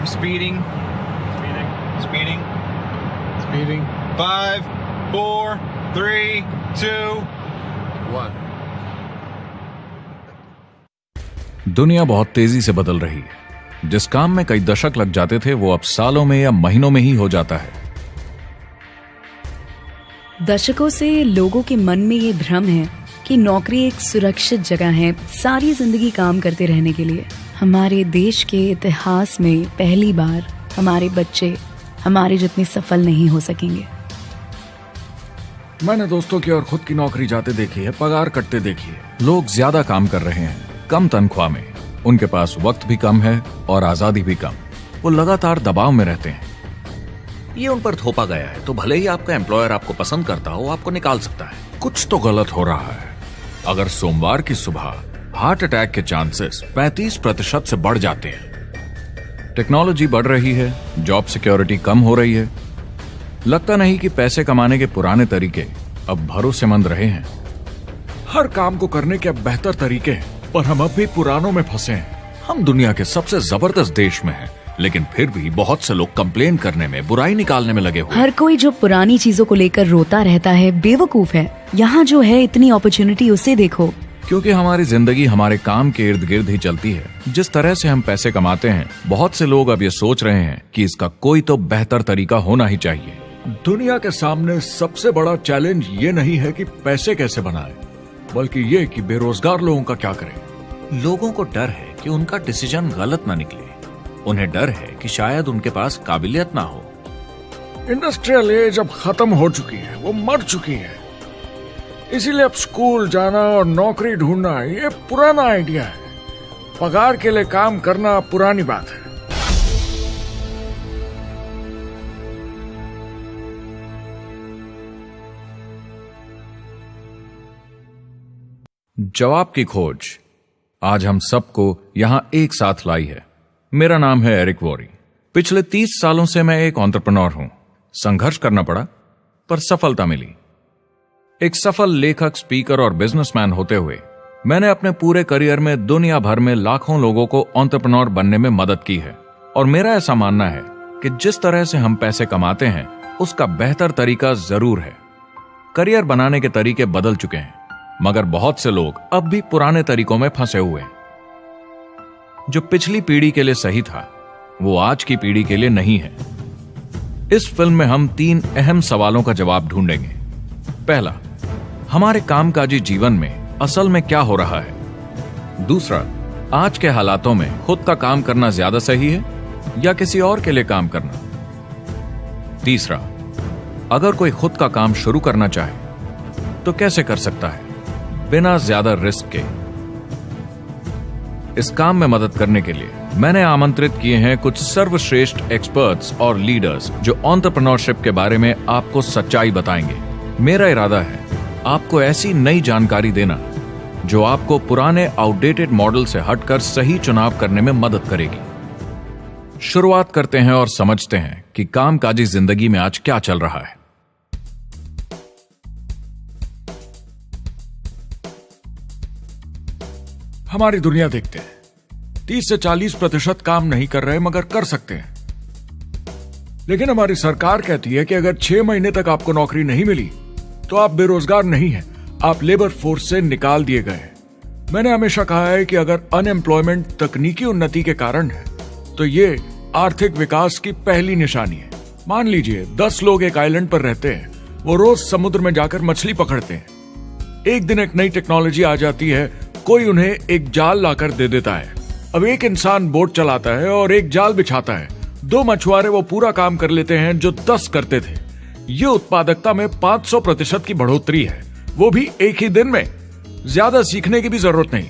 Speeding. Speeding. Speeding. 5, 4, 3, 2, 1. दुनिया बहुत तेजी से बदल रही है। जिस काम में कई दशक लग जाते थे वो अब सालों में या महीनों में ही हो जाता है। दशकों से लोगों के मन में ये भ्रम है कि नौकरी एक सुरक्षित जगह है सारी जिंदगी काम करते रहने के लिए। हमारे देश के इतिहास में पहली बार हमारे बच्चे हमारे जितने सफल नहीं हो सकेंगे। मैंने दोस्तों की और खुद की नौकरी जाते देखी है, पगार कटते देखी है। लोग ज्यादा काम कर रहे हैं कम तनख्वाह में, उनके पास वक्त भी कम है और आजादी भी कम। वो लगातार दबाव में रहते हैं। ये उन पर थोपा गया है तो भले ही आपका एम्प्लॉयर आपको पसंद करता हो, आपको निकाल सकता है। कुछ तो गलत हो रहा है। अगर सोमवार की सुबह हार्ट अटैक के चांसेस 35% से बढ़ जाते हैं। टेक्नोलॉजी बढ़ रही है, जॉब सिक्योरिटी कम हो रही है। लगता नहीं कि पैसे कमाने के पुराने तरीके अब भरोसेमंद रहे हैं। हर काम को करने के अब बेहतर तरीके हैं, पर हम अब भी पुरानों में फंसे हैं। हम दुनिया के सबसे जबरदस्त देश में हैं, लेकिन फिर भी बहुत से लोग कंप्लेन करने में, बुराई निकालने में लगे हुए। हर कोई जो पुरानी चीजों को लेकर रोता रहता है बेवकूफ है। यहाँ जो है इतनी अपॉर्चुनिटी उसे देखो। क्योंकि हमारी जिंदगी हमारे काम के इर्द गिर्द ही चलती है। जिस तरह से हम पैसे कमाते हैं, बहुत से लोग अब ये सोच रहे हैं कि इसका कोई तो बेहतर तरीका होना ही चाहिए। दुनिया के सामने सबसे बड़ा चैलेंज ये नहीं है कि पैसे कैसे बनाएं, बल्कि ये कि बेरोजगार लोगों का क्या करें। लोगों को डर है कि उनका डिसीजन गलत ना निकले। उन्हें डर है कि शायद उनके पास काबिलियत ना हो। इंडस्ट्रियल एज अब खत्म हो चुकी है, वो मर चुकी है। इसीलिए अब स्कूल जाना और नौकरी ढूंढना ये पुराना आइडिया है। पगार के लिए काम करना पुरानी बात है। जवाब की खोज आज हम सबको यहां एक साथ लाई है। मेरा नाम है एरिक वॉरी। पिछले 30 सालों से मैं एक एंटरप्रेन्योर हूं। संघर्ष करना पड़ा पर सफलता मिली। एक सफल लेखक, स्पीकर और बिजनेसमैन होते हुए मैंने अपने पूरे करियर में दुनिया भर में लाखों लोगों को एंटरप्रेन्योर बनने में मदद की है। और मेरा ऐसा मानना है कि जिस तरह से हम पैसे कमाते हैं उसका बेहतर तरीका जरूर है। करियर बनाने के तरीके बदल चुके हैं, मगर बहुत से लोग अब भी पुराने तरीकों में फंसे हुए हैं। जो पिछली पीढ़ी के लिए सही था वो आज की पीढ़ी के लिए नहीं है। इस फिल्म में हम 3 अहम सवालों का जवाब ढूंढेंगे। पहला, हमारे कामकाजी जीवन में असल में क्या हो रहा है। दूसरा, आज के हालातों में खुद का काम करना ज्यादा सही है या किसी और के लिए काम करना। तीसरा, अगर कोई खुद का काम शुरू करना चाहे तो कैसे कर सकता है बिना ज्यादा रिस्क के। इस काम में मदद करने के लिए मैंने आमंत्रित किए हैं कुछ सर्वश्रेष्ठ एक्सपर्ट्स और लीडर्स जो एंटरप्रेन्योरशिप के बारे में आपको सच्चाई बताएंगे। मेरा इरादा है आपको ऐसी नई जानकारी देना जो आपको पुराने आउटडेटेड मॉडल से हटकर सही चुनाव करने में मदद करेगी। शुरुआत करते हैं और समझते हैं कि कामकाजी जिंदगी में आज क्या चल रहा है। हमारी दुनिया देखते हैं 30 से 40% काम नहीं कर रहे मगर कर सकते हैं। लेकिन हमारी सरकार कहती है कि अगर 6 महीने तक आपको नौकरी नहीं मिली तो आप बेरोजगार नहीं हैं, आप लेबर फोर्स से निकाल दिए गए हैं। मैंने हमेशा कहा है कि अगर अनएम्प्लॉयमेंट तकनीकी उन्नति के कारण है तो ये आर्थिक विकास की पहली निशानी है। मान लीजिए 10 लोग एक आइलैंड पर रहते हैं, वो रोज समुद्र में जाकर मछली पकड़ते हैं। एक दिन एक नई टेक्नोलॉजी आ जाती है, कोई उन्हें एक जाल लाकर दे देता है। अब एक इंसान बोट चलाता है और एक जाल बिछाता है। 2 मछुआरे वो पूरा काम कर लेते हैं जो 10 करते थे। ये उत्पादकता में 500% की बढ़ोतरी है, वो भी एक ही दिन में। ज्यादा सीखने की भी जरूरत नहीं,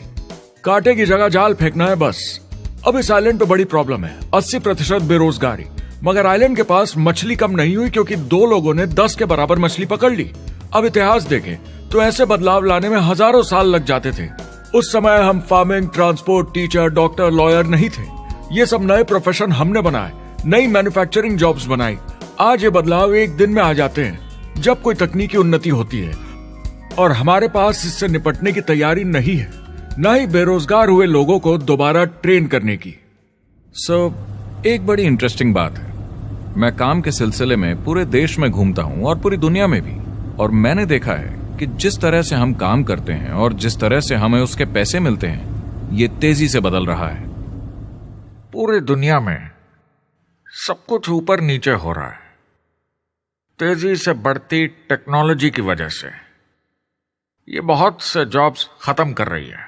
कांटे की जगह जाल फेंकना है बस। अब इस आइलैंड पे बड़ी प्रॉब्लम है, 80% बेरोजगारी। मगर आइलैंड के पास मछली कम नहीं हुई क्योंकि 2 लोगों ने 10 के बराबर मछली पकड़ ली। अब इतिहास देखें तो ऐसे बदलाव लाने में हजारों साल लग जाते थे। उस समय हम farming, transport, teacher, doctor, lawyer नहीं थे। ये सब नए प्रोफेशन हमने बनाए, नई मैन्युफैक्चरिंग जॉब्स बनाई। आज ये बदलाव एक दिन में आ जाते हैं जब कोई तकनीकी उन्नति होती है, और हमारे पास इससे निपटने की तैयारी नहीं है, न ही बेरोजगार हुए लोगों को दोबारा ट्रेन करने की। एक बड़ी इंटरेस्टिंग बात है, मैं काम के सिलसिले में पूरे देश में घूमता हूं और पूरी दुनिया में भी, और मैंने देखा है कि जिस तरह से हम काम करते हैं और जिस तरह से हमें उसके पैसे मिलते हैं, ये तेजी से बदल रहा है। पूरी दुनिया में सब कुछ ऊपर नीचे हो रहा है, तेजी से बढ़ती टेक्नोलॉजी की वजह से। ये बहुत से जॉब्स खत्म कर रही है,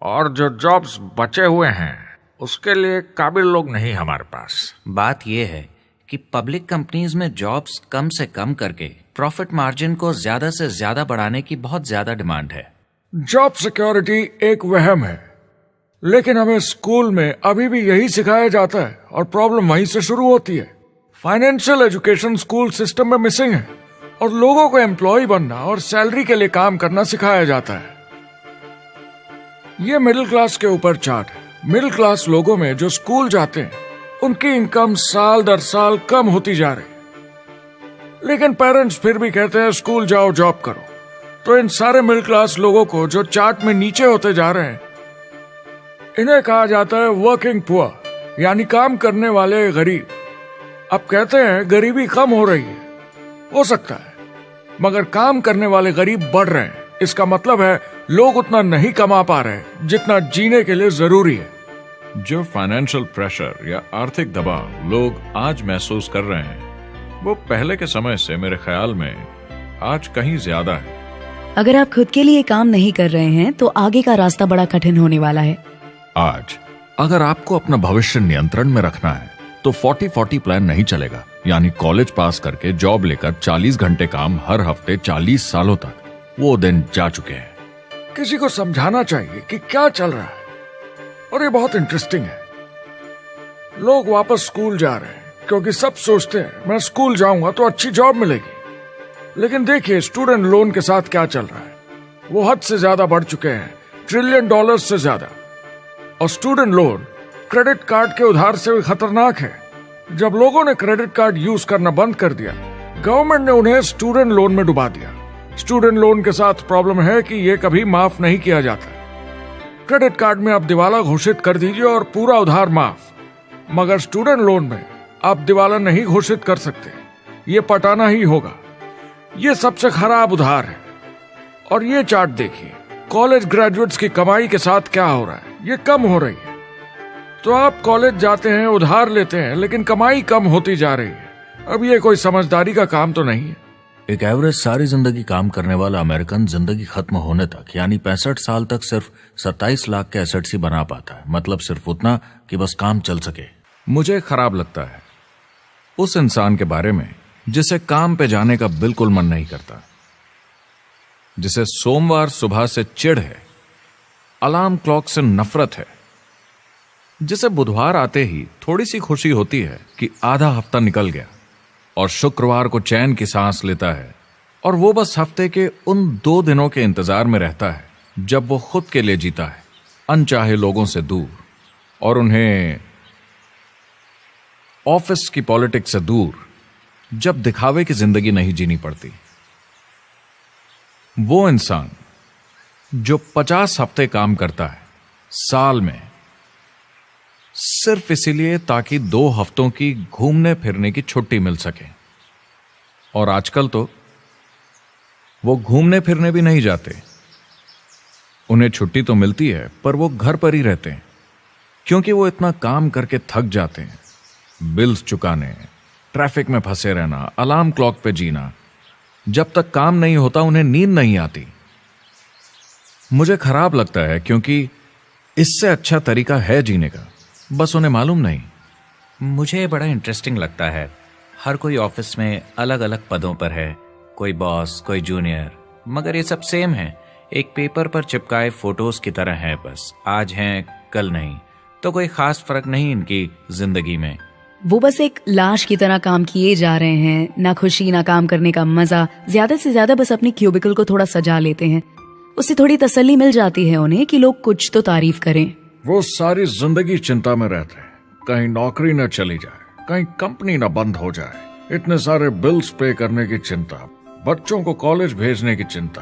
और जो जॉब्स बचे हुए हैं उसके लिए काबिल लोग नहीं हमारे पास। बात यह है कि पब्लिक कंपनीज में जॉब्स कम से कम करके प्रॉफिट मार्जिन को ज्यादा से ज्यादा बढ़ाने की बहुत ज्यादा डिमांड है। जॉब सिक्योरिटी एक वहम है, लेकिन हमें स्कूल में अभी भी यही सिखाया जाता है और प्रॉब्लम वहीं से शुरू होती है। फाइनेंशियल एजुकेशन स्कूल सिस्टम में मिसिंग है, और लोगों को एम्प्लॉय बनना और सैलरी के लिए काम करना सिखाया जाता है। ये मिडिल क्लास के ऊपर चार्ट है। मिडिल क्लास लोगों में जो स्कूल जाते हैं उनकी इनकम साल दर साल कम होती जा रही, लेकिन पेरेंट्स फिर भी कहते हैं स्कूल जाओ, जॉब करो। तो इन सारे मिडिल क्लास लोगों को जो चार्ट में नीचे होते जा रहे हैं, इन्हें कहा जाता है वर्किंग पुअर, यानी काम करने वाले गरीब। अब कहते हैं गरीबी कम हो रही है, हो सकता है, मगर काम करने वाले गरीब बढ़ रहे हैं। इसका मतलब है लोग उतना नहीं कमा पा रहे जितना जीने के लिए जरूरी है। जो फाइनेंशियल प्रेशर या आर्थिक दबाव लोग आज महसूस कर रहे हैं, वो पहले के समय से मेरे ख्याल में आज कहीं ज्यादा है। अगर आप खुद के लिए काम नहीं कर रहे हैं तो आगे का रास्ता बड़ा कठिन होने वाला है। आज अगर आपको अपना भविष्य नियंत्रण में रखना है तो 40-40 प्लान नहीं चलेगा, यानी कॉलेज पास करके जॉब लेकर 40 घंटे काम हर हफ्ते 40 सालों तक, वो दिन जा चुके हैं। किसी को समझाना चाहिए कि क्या चल रहा है, और ये बहुत इंटरेस्टिंग है। लोग वापस स्कूल जा रहे हैं क्योंकि सब सोचते हैं मैं स्कूल जाऊंगा तो अच्छी जॉब मिलेगी। लेकिन देखिए स्टूडेंट लोन के साथ क्या चल रहा है, वो हद से ज्यादा बढ़ चुके हैं, $1 ट्रिलियन से ज्यादा। और स्टूडेंट लोन क्रेडिट कार्ड के उधार से भी खतरनाक है। जब लोगों ने क्रेडिट कार्ड यूज करना बंद कर दिया, गवर्नमेंट ने उन्हें स्टूडेंट लोन में डुबा दिया। स्टूडेंट लोन के साथ प्रॉब्लम है कि ये कभी माफ नहीं किया जाता। क्रेडिट कार्ड में आप दिवाला घोषित कर दीजिए और पूरा उधार माफ, मगर स्टूडेंट लोन में आप दिवाला नहीं घोषित कर सकते, ये पटाना ही होगा। ये सबसे खराब उधार है। और ये चार्ट देखिए, कॉलेज ग्रेजुएट्स की कमाई के साथ क्या हो रहा है, ये कम हो रही है। तो आप कॉलेज जाते हैं, उधार लेते हैं, लेकिन कमाई कम होती जा रही है। अब ये कोई समझदारी का काम तो नहीं है। एक एवरेज सारी जिंदगी काम करने वाला अमेरिकन जिंदगी खत्म होने तक, यानी 65 साल तक सिर्फ 27 लाख के एसेट्स ही बना पाता है। मतलब सिर्फ उतना कि बस काम चल सके। मुझे खराब लगता है उस इंसान के बारे में जिसे काम पे जाने का बिल्कुल मन नहीं करता, जिसे सोमवार सुबह से चिढ़ है, अलार्म क्लॉक से नफरत है, जिसे बुधवार आते ही थोड़ी सी खुशी होती है कि आधा हफ्ता निकल गया, और शुक्रवार को चैन की सांस लेता है, और वो बस हफ्ते के उन 2 दिनों के इंतजार में रहता है जब वो खुद के लिए जीता है, अनचाहे लोगों से दूर, और उन्हें ऑफिस की पॉलिटिक्स से दूर, जब दिखावे की जिंदगी नहीं जीनी पड़ती। वो इंसान जो 50 हफ्ते काम करता है साल में, सिर्फ इसीलिए ताकि 2 हफ्तों की घूमने फिरने की छुट्टी मिल सके। और आजकल तो वो घूमने फिरने भी नहीं जाते। उन्हें छुट्टी तो मिलती है पर वो घर पर ही रहते हैं, क्योंकि वो इतना काम करके थक जाते हैं। बिल्स चुकाने, ट्रैफिक में फंसे रहना, अलार्म क्लॉक पे जीना, जब तक काम नहीं होता उन्हें नींद नहीं आती। मुझे खराब लगता है क्योंकि इससे अच्छा तरीका है जीने का, बस उन्हें मालूम नहीं। मुझे बड़ा इंटरेस्टिंग लगता है, हर कोई ऑफिस में अलग अलग पदों पर है, कोई बॉस, कोई जूनियर, मगर ये सब सेम है, एक पेपर पर चिपकाए फोटोज की तरह है। बस आज हैं कल नहीं, तो कोई खास फर्क नहीं इनकी जिंदगी में। वो बस एक लाश की तरह काम किए जा रहे हैं, ना खुशी ना काम करने का मजा। ज्यादा से ज्यादा बस अपनी क्यूबिकल को थोड़ा सजा लेते हैं, उससे थोड़ी तसल्ली मिल जाती है उन्हें कि लोग कुछ तो तारीफ करें। वो सारी जिंदगी चिंता में रहते हैं, कहीं नौकरी न चली जाए, कहीं कंपनी न बंद हो जाए, इतने सारे बिल्स पे करने की चिंता, बच्चों को कॉलेज भेजने की चिंता,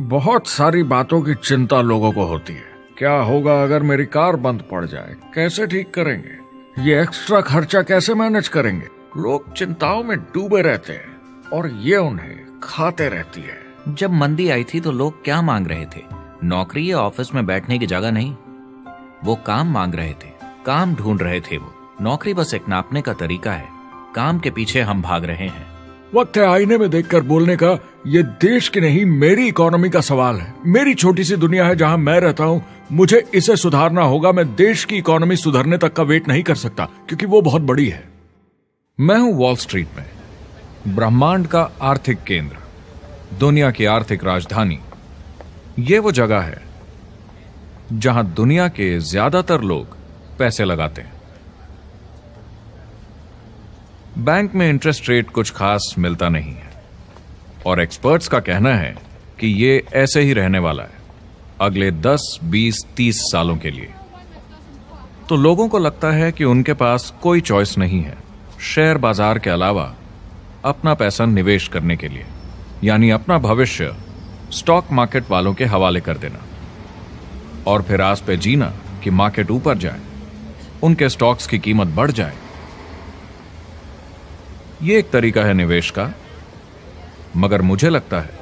बहुत सारी बातों की चिंता लोगों को होती है। क्या होगा अगर मेरी कार बंद पड़ जाए, कैसे ठीक करेंगे, ये एक्स्ट्रा खर्चा कैसे मैनेज करेंगे? लोग चिंताओं में डूबे रहते हैं और ये उन्हें खाते रहती है। जब मंदी आई थी तो लोग क्या मांग रहे थे? नौकरी या ऑफिस में बैठने की जगह नहीं, वो काम मांग रहे थे, काम ढूंढ रहे थे वो। नौकरी बस एक नापने का तरीका है, काम के पीछे हम भाग रहे हैं। वक्त है आईने में देखकर बोलने का। ये देश की नहीं, मेरी इकोनॉमी का सवाल है। मेरी छोटी सी दुनिया है जहां मैं रहता हूं, मुझे इसे सुधारना होगा। मैं देश की इकोनॉमी सुधरने तक का वेट नहीं कर सकता क्योंकि वो बहुत बड़ी है। मैं हूं वॉल स्ट्रीट में, ब्रह्मांड का आर्थिक केंद्र, दुनिया की आर्थिक राजधानी। ये वो जगह है जहां दुनिया के ज्यादातर लोग पैसे लगाते हैं। बैंक में इंटरेस्ट रेट कुछ खास मिलता नहीं है और एक्सपर्ट्स का कहना है कि ये ऐसे ही रहने वाला है अगले 10, 20, 30 सालों के लिए। तो लोगों को लगता है कि उनके पास कोई चॉइस नहीं है शेयर बाजार के अलावा अपना पैसा निवेश करने के लिए, यानी अपना भविष्य स्टॉक मार्केट वालों के हवाले कर देना और फिर आस पे जीना कि मार्केट ऊपर जाए, उनके स्टॉक्स की कीमत बढ़ जाए। यह एक तरीका है निवेश का, मगर मुझे लगता है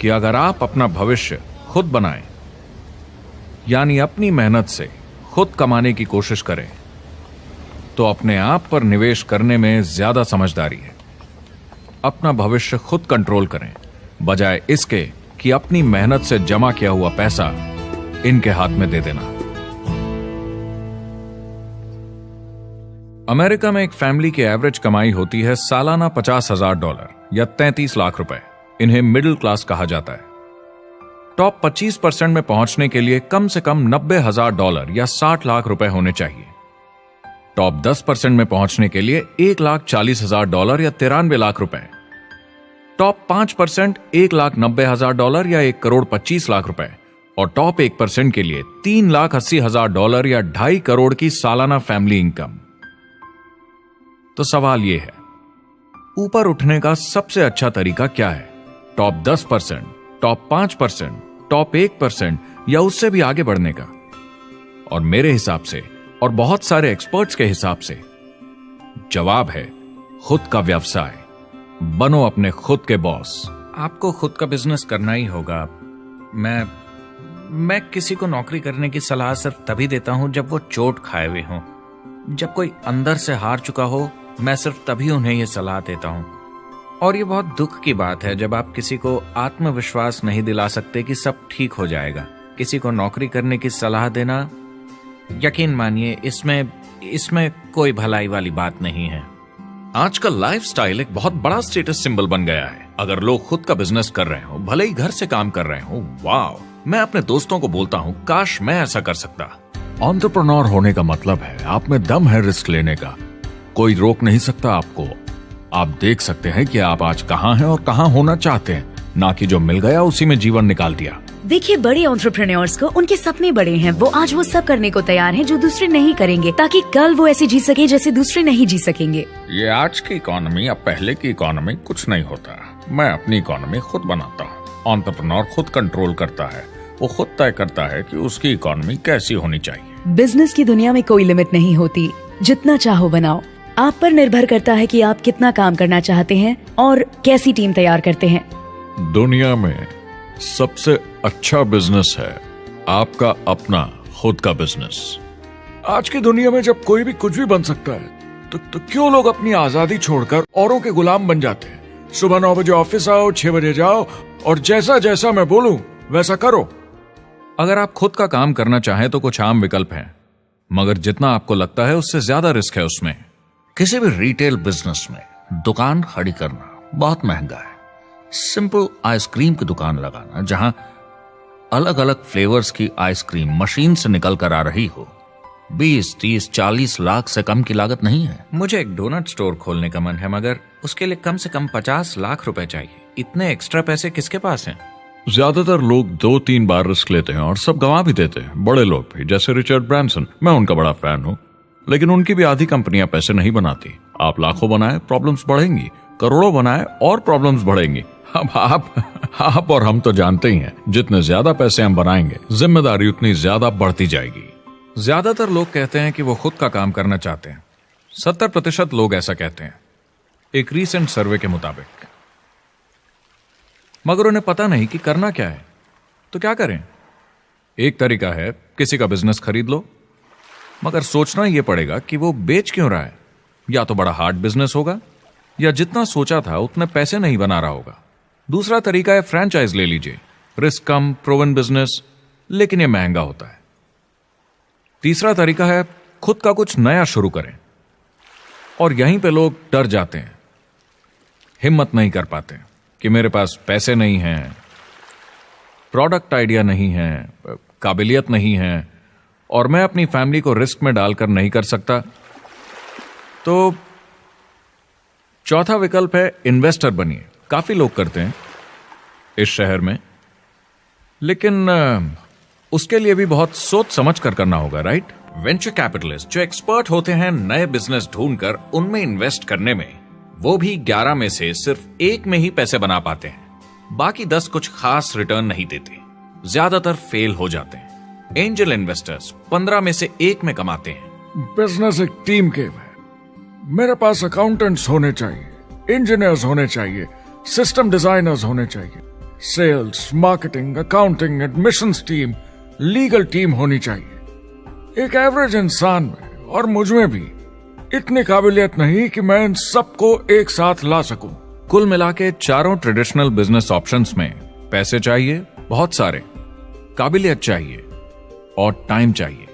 कि अगर आप अपना भविष्य खुद बनाएं, यानी अपनी मेहनत से खुद कमाने की कोशिश करें, तो अपने आप पर निवेश करने में ज्यादा समझदारी है। अपना भविष्य खुद कंट्रोल करें, बजाय इसके कि अपनी मेहनत से जमा किया हुआ पैसा इनके हाथ में दे देना। अमेरिका में एक फैमिली की एवरेज कमाई होती है सालाना $50,000 या 33 लाख रुपए। इन्हें मिडिल क्लास कहा जाता है। टॉप 25% में पहुंचने के लिए कम से कम $90,000 या 60 लाख रुपए होने चाहिए। टॉप 10% में पहुंचने के लिए $1,40,000 या 93 लाख रुपए। टॉप 5% $1,90,000 या 1,25 लाख रुपए और टॉप 1% के लिए $3,80,000 या 2.5 करोड़ की सालाना फैमिली इनकम। तो सवाल यह है, ऊपर उठने का सबसे अच्छा तरीका क्या है? टॉप 10%, टॉप 5%, टॉप 1% या उससे भी आगे बढ़ने का? और मेरे हिसाब से और बहुत सारे एक्सपर्ट्स के हिसाब से जवाब है खुद का व्यवसाय। बनो अपने खुद के बॉस। आपको खुद का बिजनेस करना ही होगा। मैं किसी को नौकरी करने की सलाह सिर्फ तभी देता हूं जब वो चोट खाए हुए हों। जब कोई अंदर से हार चुका हो, मैं सिर्फ तभी उन्हें यह सलाह देता हूं। और ये बहुत दुख की बात है जब आप किसी को आत्मविश्वास नहीं दिला सकते कि सब ठीक हो जाएगा। किसी को नौकरी करने की सलाह देना, यकीन मानिए, इसमें कोई भलाई वाली बात नहीं है। आजकल लाइफस्टाइल एक बहुत बड़ा स्टेटस सिंबल बन गया है। अगर लोग खुद का बिजनेस कर रहे हो, भले ही घर से काम कर रहे हो, वाह! मैं अपने दोस्तों को बोलता हूं, काश मैं ऐसा कर सकता। एंटरप्रेन्योर होने का मतलब है आप में दम है रिस्क लेने का। कोई रोक नहीं सकता आपको। आप देख सकते हैं कि आप आज कहां हैं और कहां होना चाहते हैं, ना कि जो मिल गया उसी में जीवन निकाल दिया। देखिए, बड़े एंटरप्रेन्योर्स को उनके सपने बड़े हैं। वो आज वो सब करने को तैयार हैं जो दूसरे नहीं करेंगे, ताकि कल वो ऐसे जी सके जैसे दूसरे नहीं जी सकेंगे। ये आज की इकोनॉमी अब पहले की इकोनॉमी कुछ नहीं होता। मैं अपनी इकोनॉमी खुद बनाता हूँ। एंटरप्रेन्योर खुद कंट्रोल करता है, वो खुद तय करता है कि उसकी इकोनॉमी कैसी होनी चाहिए। बिजनेस की दुनिया में कोई लिमिट नहीं होती, जितना चाहो बनाओ। आप पर निर्भर करता है कि आप कितना काम करना चाहते हैं और कैसी टीम तैयार करते हैं। दुनिया में सबसे अच्छा बिजनेस है आपका अपना खुद का बिजनेस। आज की दुनिया में जब कोई भी कुछ भी बन सकता है, तो क्यों लोग अपनी आजादी छोड़कर औरों के गुलाम बन जाते हैं? सुबह 9 बजे ऑफिस आओ, 6 बजे जाओ और जैसा जैसा मैं बोलूं वैसा करो। अगर आप खुद का काम करना चाहें तो कुछ आम विकल्प हैं, मगर जितना आपको लगता है उससे ज्यादा रिस्क है उसमें। किसी भी रिटेल बिजनेस में दुकान खड़ी करना बहुत महंगा है। सिंपल आइसक्रीम की दुकान लगाना जहां अलग अलग फ्लेवर्स की आइसक्रीम मशीन से निकल कर आ रही हो, 20, 30, 40 लाख से कम की लागत नहीं है। मुझे एक डोनट स्टोर खोलने का मन है, मगर उसके लिए कम से कम 50 लाख रुपए चाहिए। इतने एक्स्ट्रा पैसे किसके पास हैं? ज्यादातर लोग 2-3 बार रिस्क लेते हैं और सब गंवा भी देते हैं। बड़े लोग भी, जैसे रिचर्ड ब्रांसन। मैं उनका बड़ा फैन हूं, लेकिन उनकी भी आधी कंपनियां पैसे नहीं बनाती। आप लाखों बनाए, प्रॉब्लम्स बढ़ेंगी। करोड़ों बनाए और प्रॉब्लम्स बढ़ेंगी। अब आप और हम तो जानते ही हैं, जितने ज्यादा पैसे हम बनाएंगे, जिम्मेदारी उतनी ज्यादा बढ़ती जाएगी। ज्यादातर लोग कहते हैं कि वो खुद का काम करना चाहते हैं। 70% लोग ऐसा कहते हैं, एक रीसेंट सर्वे के मुताबिक। मगर उन्हें पता नहीं कि करना क्या है। तो क्या करें? एक तरीका है किसी का बिजनेस खरीद लो, मगर सोचना यह पड़ेगा कि वो बेच क्यों रहा है। या तो बड़ा हार्ड बिजनेस होगा, या जितना सोचा था उतने पैसे नहीं बना रहा होगा। दूसरा तरीका है फ्रेंचाइज ले लीजिए, रिस्क कम, प्रूवन बिजनेस, लेकिन यह महंगा होता है। तीसरा तरीका है खुद का कुछ नया शुरू करें, और यहीं पे लोग डर जाते हैं, हिम्मत नहीं कर पाते कि मेरे पास पैसे नहीं हैं, प्रोडक्ट आइडिया नहीं है, काबिलियत नहीं है, और मैं अपनी फैमिली को रिस्क में डालकर नहीं कर सकता। तो चौथा विकल्प है इन्वेस्टर बनिए। काफी लोग करते हैं इस शहर में, लेकिन उसके लिए भी बहुत सोच समझ कर करना होगा, राइट? वेंचर कैपिटलिस्ट जो एक्सपर्ट होते हैं नए बिजनेस ढूंढकर उनमें इन्वेस्ट करने में, वो भी 11 में से सिर्फ 1 में ही पैसे बना पाते हैं। बाकी 10 कुछ खास रिटर्न नहीं देते, ज्यादातर फेल हो जाते हैं। एंजल इन्वेस्टर्स 15 में से 1 में कमाते हैं। बिजनेस एक टीम गेम है। मेरे पास अकाउंटेंट्स होने चाहिए, इंजीनियर्स होने चाहिए, सिस्टम डिजाइनर्स होने चाहिए, sales, marketing, accounting, admissions team, legal team होनी चाहिए। एक एवरेज इंसान में और मुझ में भी इतनी काबिलियत नहीं कि मैं इन सबको एक साथ ला सकूं। कुल मिला के चारों ट्रेडिशनल बिजनेस ऑप्शंस में पैसे चाहिए बहुत सारे, काबिलियत चाहिए और टाइम चाहिए।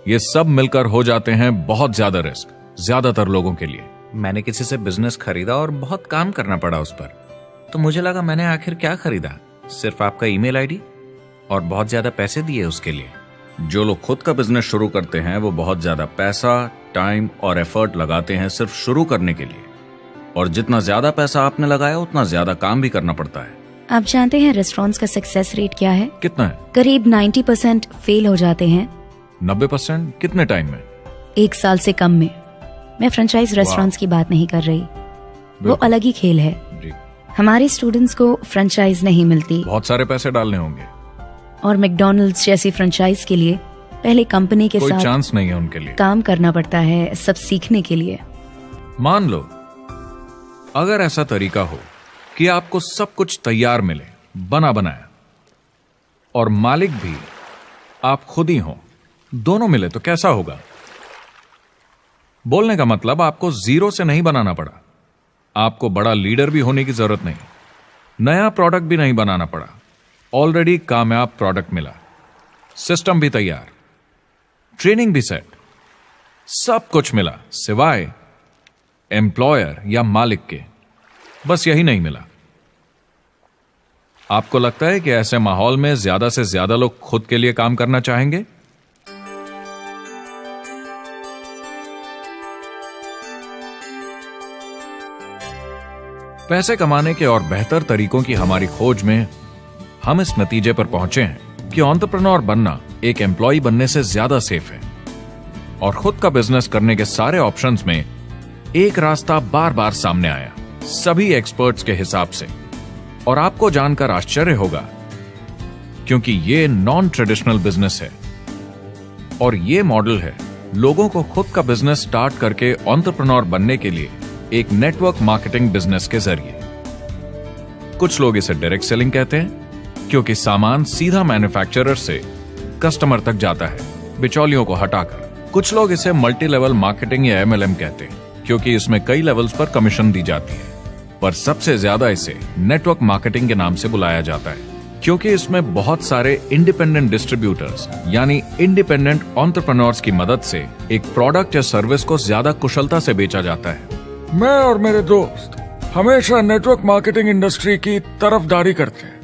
ये सब मिलकर हो जाते हैं बहुत ज्यादा रिस्क ज्यादातर लोगों के लिए। मैंने किसी से बिजनेस खरीदा और बहुत काम करना पड़ा उस पर, तो मुझे लगा मैंने आखिर क्या खरीदा, सिर्फ आपका ईमेल आईडी, और बहुत ज्यादा पैसे दिए उसके लिए। जो लोग खुद का बिजनेस शुरू करते हैं वो बहुत ज्यादा पैसा, टाइम और एफर्ट लगाते हैं सिर्फ शुरू करने के लिए, और जितना ज्यादा पैसा आपने लगाया उतना ज्यादा काम भी करना पड़ता है। आप जानते हैं रेस्टोरेंट्स का सक्सेस रेट क्या है? कितना है? करीब 90% फेल हो जाते हैं। 90%? कितने टाइम में? 1 साल से कम में। मैं फ्रेंचाइज रेस्टोरेंट्स की बात नहीं कर रही, वो अलग ही खेल है। जी। हमारे स्टूडेंट्स को फ्रेंचाइज नहीं मिलती, बहुत सारे पैसे डालने होंगे, और मैकडॉनल्ड्स जैसी फ्रेंचाइज के लिए पहले कंपनी के कोई साथ चांस नहीं है उनके लिए। काम करना पड़ता है सब सीखने के लिए। मान लो अगर ऐसा तरीका हो कि आपको सब कुछ तैयार मिले, बना बनाया, और मालिक भी आप खुद ही हो, दोनों मिले, तो कैसा होगा? बोलने का मतलब आपको जीरो से नहीं बनाना पड़ा, आपको बड़ा लीडर भी होने की जरूरत नहीं, नया प्रोडक्ट भी नहीं बनाना पड़ा, ऑलरेडी कामयाब प्रोडक्ट मिला, सिस्टम भी तैयार, ट्रेनिंग भी सेट, सब कुछ मिला सिवाय एम्प्लॉयर या मालिक के। बस यही नहीं मिला। आपको लगता है कि ऐसे माहौल में ज्यादा से ज्यादा लोग खुद के लिए काम करना चाहेंगे? पैसे कमाने के और बेहतर तरीकों की हमारी खोज में हम इस नतीजे पर पहुंचे हैं कि एंटरप्रेन्योर बनना एक एम्प्लॉय बनने से ज्यादा सेफ है, और खुद का बिजनेस करने के सारे ऑप्शंस में एक रास्ता बार बार सामने आया सभी एक्सपर्ट्स के हिसाब से। और आपको जानकर आश्चर्य होगा, क्योंकि ये नॉन ट्रेडिशनल बिजनेस है, और ये मॉडल है लोगों को खुद का बिजनेस स्टार्ट करके एंटरप्रेन्योर बनने के लिए एक नेटवर्क मार्केटिंग बिजनेस के जरिए। कुछ लोग इसे डायरेक्ट सेलिंग कहते हैं, क्योंकि सामान सीधा मैन्युफैक्चरर से कस्टमर तक जाता है बिचौलियों को हटाकर। कुछ लोग इसे मल्टी लेवल मार्केटिंग या MLM कहते हैं, क्योंकि इसमें कई लेवल्स पर कमीशन दी जाती है, पर सबसे ज्यादा इसे नेटवर्क मार्केटिंग के नाम से बुलाया जाता है, क्योंकि इसमें बहुत सारे इंडिपेंडेंट डिस्ट्रीब्यूटर्स यानी इंडिपेंडेंट एंटरप्रेन्योर्स की मदद से एक प्रोडक्ट या सर्विस को ज्यादा कुशलता से बेचा जाता है। मैं और मेरे दोस्त हमेशा नेटवर्क मार्केटिंग इंडस्ट्री की तरफदारी करते हैं,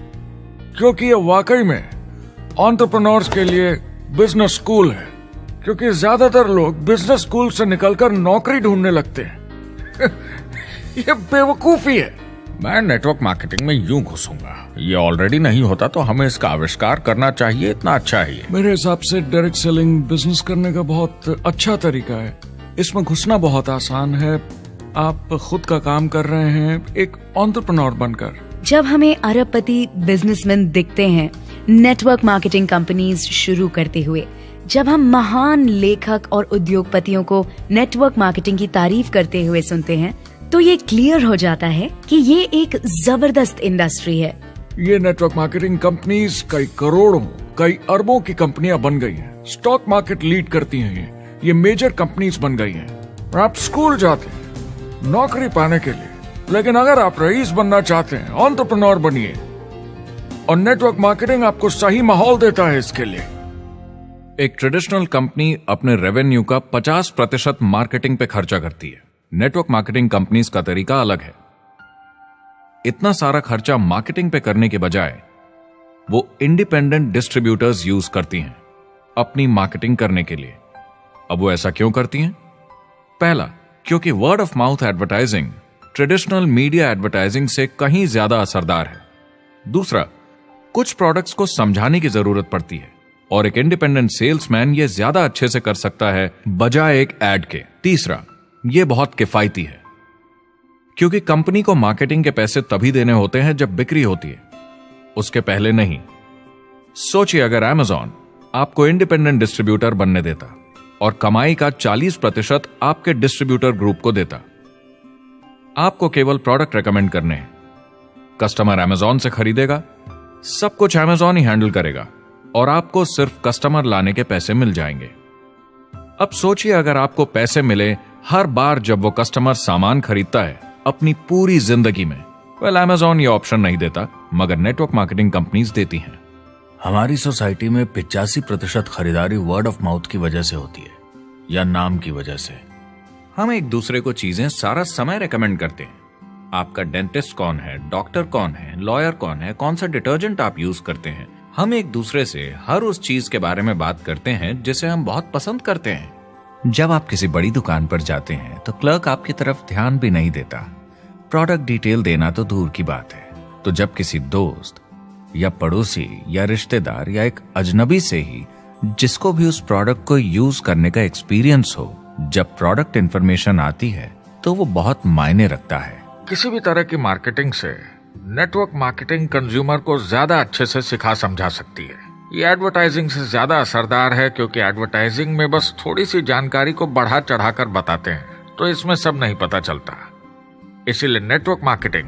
क्योंकि ये वाकई में एंटरप्रेन्योर्स के लिए बिजनेस स्कूल है। क्योंकि ज्यादातर लोग बिजनेस स्कूल से निकलकर नौकरी ढूंढने लगते हैं। ये बेवकूफी है। मैं नेटवर्क मार्केटिंग में यूं घुसूंगा, ये ऑलरेडी नहीं होता तो हमें इसका आविष्कार करना चाहिए, इतना अच्छा है ये। मेरे हिसाब से डायरेक्ट सेलिंग बिजनेस करने का बहुत अच्छा तरीका है। इसमें घुसना बहुत आसान है। आप खुद का काम कर रहे हैं एक एंटरप्रेन्योर बनकर। जब हमें अरबपति बिजनेसमैन दिखते हैं नेटवर्क मार्केटिंग कंपनीज शुरू करते हुए, जब हम महान लेखक और उद्योगपतियों को नेटवर्क मार्केटिंग की तारीफ करते हुए सुनते हैं तो ये क्लियर हो जाता है कि ये एक जबरदस्त इंडस्ट्री है। ये नेटवर्क मार्केटिंग कंपनीज कई करोड़ों, कई अरबों की कंपनियां बन गई हैं। स्टॉक मार्केट लीड करती हैं ये मेजर कंपनीज बन गई हैं। आप स्कूल जाते हैं नौकरी पाने के लिए, लेकिन अगर आप रईस बनना चाहते हैं, एंटरप्रेन्योर बनिए, और नेटवर्क मार्केटिंग आपको सही माहौल देता है इसके लिए। एक ट्रेडिशनल कंपनी अपने रेवेन्यू का 50% मार्केटिंग पे खर्चा करती है। नेटवर्क मार्केटिंग कंपनीज का तरीका अलग है। इतना सारा खर्चा मार्केटिंग पे करने के बजाय वो इंडिपेंडेंट डिस्ट्रीब्यूटर्स यूज करती हैं अपनी मार्केटिंग करने के लिए। अब वो ऐसा क्यों करती हैं? पहला, क्योंकि word of mouth advertising traditional media advertising से कहीं ज्यादा असरदार है। दूसरा, कुछ प्रोडक्ट्स को समझाने की जरूरत पड़ती है और एक इंडिपेंडेंट सेल्समैन ये ज्यादा अच्छे से कर सकता है बजाय एक एड के। तीसरा, ये बहुत किफायती है क्योंकि कंपनी को मार्केटिंग के पैसे तभी देने होते हैं जब बिक्री होती है, उसके पहले नहीं। सोचिए अगर Amazon आपको इंडिपेंडेंट डिस्ट्रीब्यूटर बनने देता और कमाई का 40% आपके डिस्ट्रीब्यूटर ग्रुप को देता। आपको केवल प्रोडक्ट रेकमेंड करने हैं, कस्टमर Amazon से खरीदेगा, सब कुछ Amazon ही हैंडल करेगा और आपको सिर्फ कस्टमर लाने के पैसे मिल जाएंगे। अब सोचिए अगर आपको पैसे मिले हर बार जब वो कस्टमर सामान खरीदता है अपनी पूरी जिंदगी में। Amazon ये ऑप्शन नहीं देता, मगर नेटवर्क मार्केटिंग कंपनीज देती हैं। हमारी सोसाइटी में 85% खरीदारी वर्ड ऑफ माउथ की वजह से होती है या नाम की वजह से। हम एक दूसरे को चीजें सारा समय रेकमेंड करते हैं। आपका डेंटिस्ट कौन है, डॉक्टर कौन है, लॉयर कौन है, कौन सा डिटर्जेंट आप यूज करते हैं। हम एक दूसरे से हर उस चीज के बारे में बात करते हैं जिसे हम बहुत पसंद करते हैं। जब आप किसी बड़ी दुकान पर जाते हैं तो क्लर्क आपकी तरफ ध्यान भी नहीं देता, प्रोडक्ट डिटेल देना तो दूर की बात है। तो जब किसी दोस्त या पड़ोसी या रिश्तेदार या एक अजनबी से ही जिसको भी उस प्रोडक्ट को यूज करने का एक्सपीरियंस हो, जब प्रोडक्ट इंफॉर्मेशन आती है तो वो बहुत मायने रखता है। किसी भी तरह की मार्केटिंग से नेटवर्क मार्केटिंग कंज्यूमर को ज्यादा अच्छे से सिखा समझा सकती है। ये एडवर्टाइजिंग से ज्यादा असरदार है क्योंकि एडवर्टाइजिंग में बस थोड़ी सी जानकारी को बढ़ा चढ़ाकर बताते हैं, तो इसमें सब नहीं पता चलता। इसीलिए नेटवर्क मार्केटिंग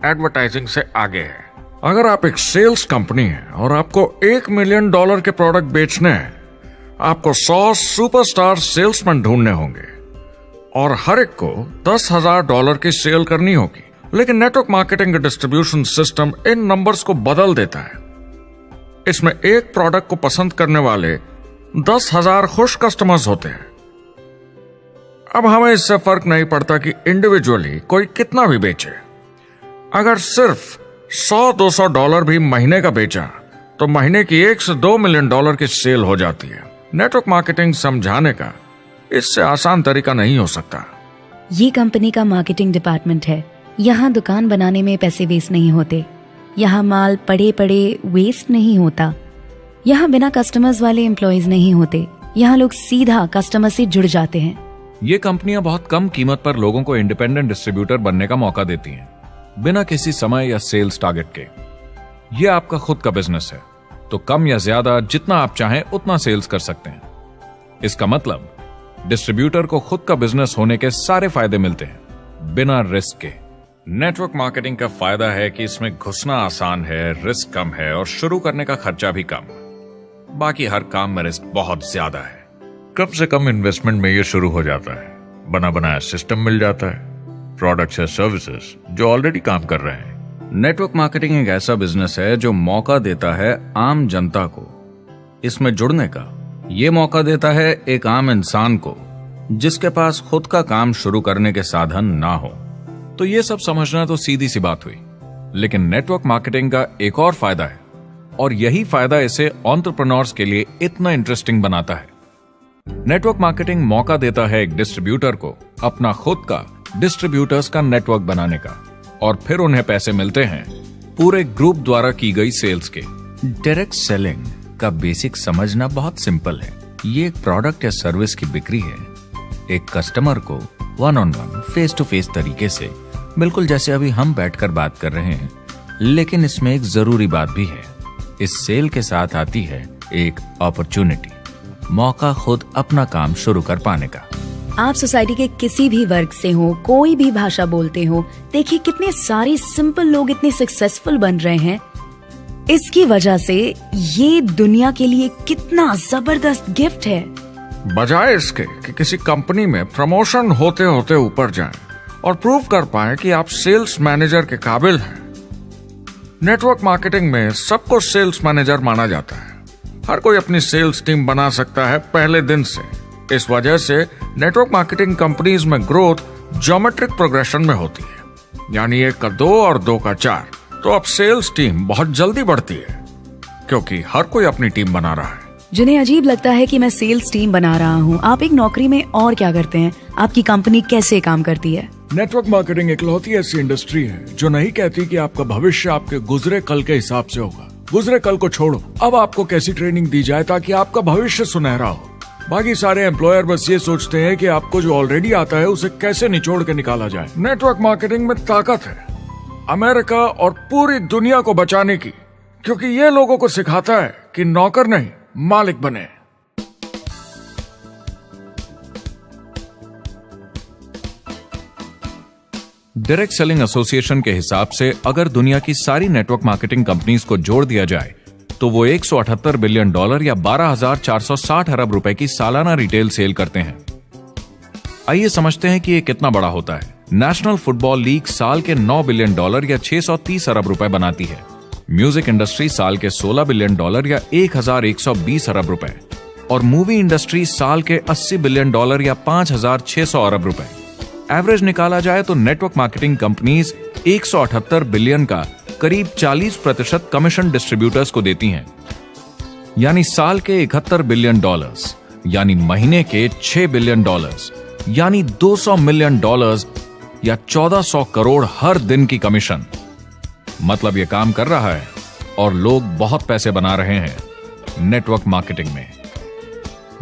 एडवर्टाइजिंग से आगे है। अगर आप एक सेल्स कंपनी है और आपको $1 मिलियन के प्रोडक्ट बेचने हैं, आपको 100 सुपरस्टार सेल्समैन ढूंढने होंगे और हर एक को $10,000 की सेल करनी होगी। लेकिन नेटवर्क मार्केटिंग का डिस्ट्रीब्यूशन सिस्टम इन नंबर्स को बदल देता है। इसमें एक प्रोडक्ट को पसंद करने वाले 10,000 खुश कस्टमर्स होते हैं। अब हमें इससे फर्क नहीं पड़ता कि इंडिविजुअली कोई कितना भी बेचे। अगर सिर्फ $100-200 भी महीने का बेचा तो महीने की $1 से $2 मिलियन की सेल हो जाती है। नेटवर्क मार्केटिंग समझाने का इससे आसान तरीका नहीं हो सकता। ये कंपनी का मार्केटिंग डिपार्टमेंट है। यहाँ दुकान बनाने में पैसे वेस्ट नहीं होते, यहाँ माल पड़े पड़े वेस्ट नहीं होता, यहाँ बिना कस्टमर्स वाले एम्प्लॉयज नहीं होते, यहाँ लोग सीधा कस्टमर से जुड़ जाते हैं। ये कंपनियां बहुत कम कीमत पर लोगों को इंडिपेंडेंट डिस्ट्रीब्यूटर बनने का मौका देती हैं, बिना किसी समय या सेल्स टारगेट के। ये आपका खुद का बिजनेस है, तो कम या ज्यादा जितना आप चाहें उतना सेल्स कर सकते हैं। इसका मतलब डिस्ट्रीब्यूटर को खुद का बिजनेस होने के सारे फायदे मिलते हैं, बिना रिस्क के। नेटवर्क मार्केटिंग का फायदा है कि इसमें घुसना आसान है, रिस्क कम है और शुरू करने का खर्चा भी कम। बाकी हर काम में रिस्क बहुत ज्यादा है। कम से कम इन्वेस्टमेंट में ये शुरू हो जाता है, बना बनाया सिस्टम मिल जाता है, प्रोडक्ट्स या सर्विसेज जो ऑलरेडी काम कर रहे हैं। नेटवर्क मार्केटिंग एक ऐसा बिजनेस है जो मौका देता है आम जनता को इसमें जुड़ने का। ये मौका देता है एक आम इंसान को जिसके पास खुद का काम शुरू करने के साधन ना हो। तो ये सब समझना तो सीधी सी बात हुई, लेकिन नेटवर्क मार्केटिंग का एक और फायदा है और यही फायदा इसे एंटरप्रेन्योर्स के लिए इतना इंटरेस्टिंग बनाता है। नेटवर्क मार्केटिंग मौका देता है एक डिस्ट्रीब्यूटर को अपना खुद का डिस्ट्रीब्यूटर्स का नेटवर्क बनाने का, और फिर उन्हें पैसे मिलते हैं पूरे ग्रुप द्वारा की गई सेल्स के। डायरेक्ट सेलिंग का बेसिक समझना बहुत सिंपल है। ये एक प्रोडक्ट या सर्विस की बिक्री है, एक कस्टमर को वन-ऑन-वन, फेस टू फेस तरीके से, बिल्कुल जैसे अभी हम बैठकर बात कर रहे हैं। लेकिन इसमें एक जरूरी बात भी है, इस सेल के साथ आती है एक अपॉर्चुनिटी। मौका खुद अपना काम शुरू कर पाने का। आप सोसाइटी के किसी भी वर्ग से हो, कोई भी भाषा बोलते हो, देखिए कितने सारे सिंपल लोग इतने सक्सेसफुल बन रहे हैं। इसकी वजह से ये दुनिया के लिए कितना जबरदस्त गिफ्ट है। बजाय इसके कि किसी कंपनी में प्रमोशन होते होते ऊपर जाएं और प्रूव कर पाएं कि आप सेल्स मैनेजर के काबिल हैं, नेटवर्क मार्केटिंग में सबको सेल्स मैनेजर माना जाता है। हर कोई अपनी सेल्स टीम बना सकता है पहले दिन से। इस वजह से नेटवर्क मार्केटिंग कंपनीज में ग्रोथ ज्योमेट्रिक प्रोग्रेशन में होती है, यानी 1 का 2 और 2 का 4। तो अब सेल्स टीम बहुत जल्दी बढ़ती है क्योंकि हर कोई अपनी टीम बना रहा है। जिन्हें अजीब लगता है कि मैं सेल्स टीम बना रहा हूँ, आप एक नौकरी में और क्या करते हैं? आपकी कंपनी कैसे काम करती है? नेटवर्क मार्केटिंग इकलौती ऐसी इंडस्ट्री है जो नहीं कहती कि आपका भविष्य आपके गुजरे कल के हिसाब से होगा। गुजरे कल को छोड़ो, अब आपको कैसी ट्रेनिंग दी जाए ताकि आपका भविष्य सुनहरा हो। बाकी सारे एम्प्लॉयर बस ये सोचते हैं कि आपको जो ऑलरेडी आता है उसे कैसे निचोड़ के निकाला जाए। नेटवर्क मार्केटिंग में ताकत है अमेरिका और पूरी दुनिया को बचाने की, क्योंकि ये लोगों को सिखाता है कि नौकर नहीं मालिक बने। डायरेक्ट सेलिंग एसोसिएशन के हिसाब से अगर दुनिया की सारी नेटवर्क मार्केटिंग कंपनीज को जोड़ दिया जाए तो वो $178 बिलियन या 12,460 अरब रुपए की सालाना रिटेल सेल करते हैं। आइए समझते हैं कि ये कितना बड़ा होता है। नेशनल फुटबॉल लीग साल के $9 बिलियन या 630 अरब रुपए बनाती है। म्यूजिक इंडस्ट्री साल के $16 बिलियन या 1,120 अरब रुपए, और मूवी इंडस्ट्री साल के $80 बिलियन या 5,600 अरब रुपए। एवरेज निकाला जाए तो नेटवर्क मार्केटिंग कंपनीज 178 बिलियन का करीब 40% कमीशन डिस्ट्रीब्यूटर्स को देती हैं, यानी साल के $71 बिलियन, यानी महीने के $6 बिलियन, यानी $200 मिलियन या 1400 करोड़ हर दिन की कमीशन। मतलब ये काम कर रहा है और लोग बहुत पैसे बना रहे हैं नेटवर्क मार्केटिंग में।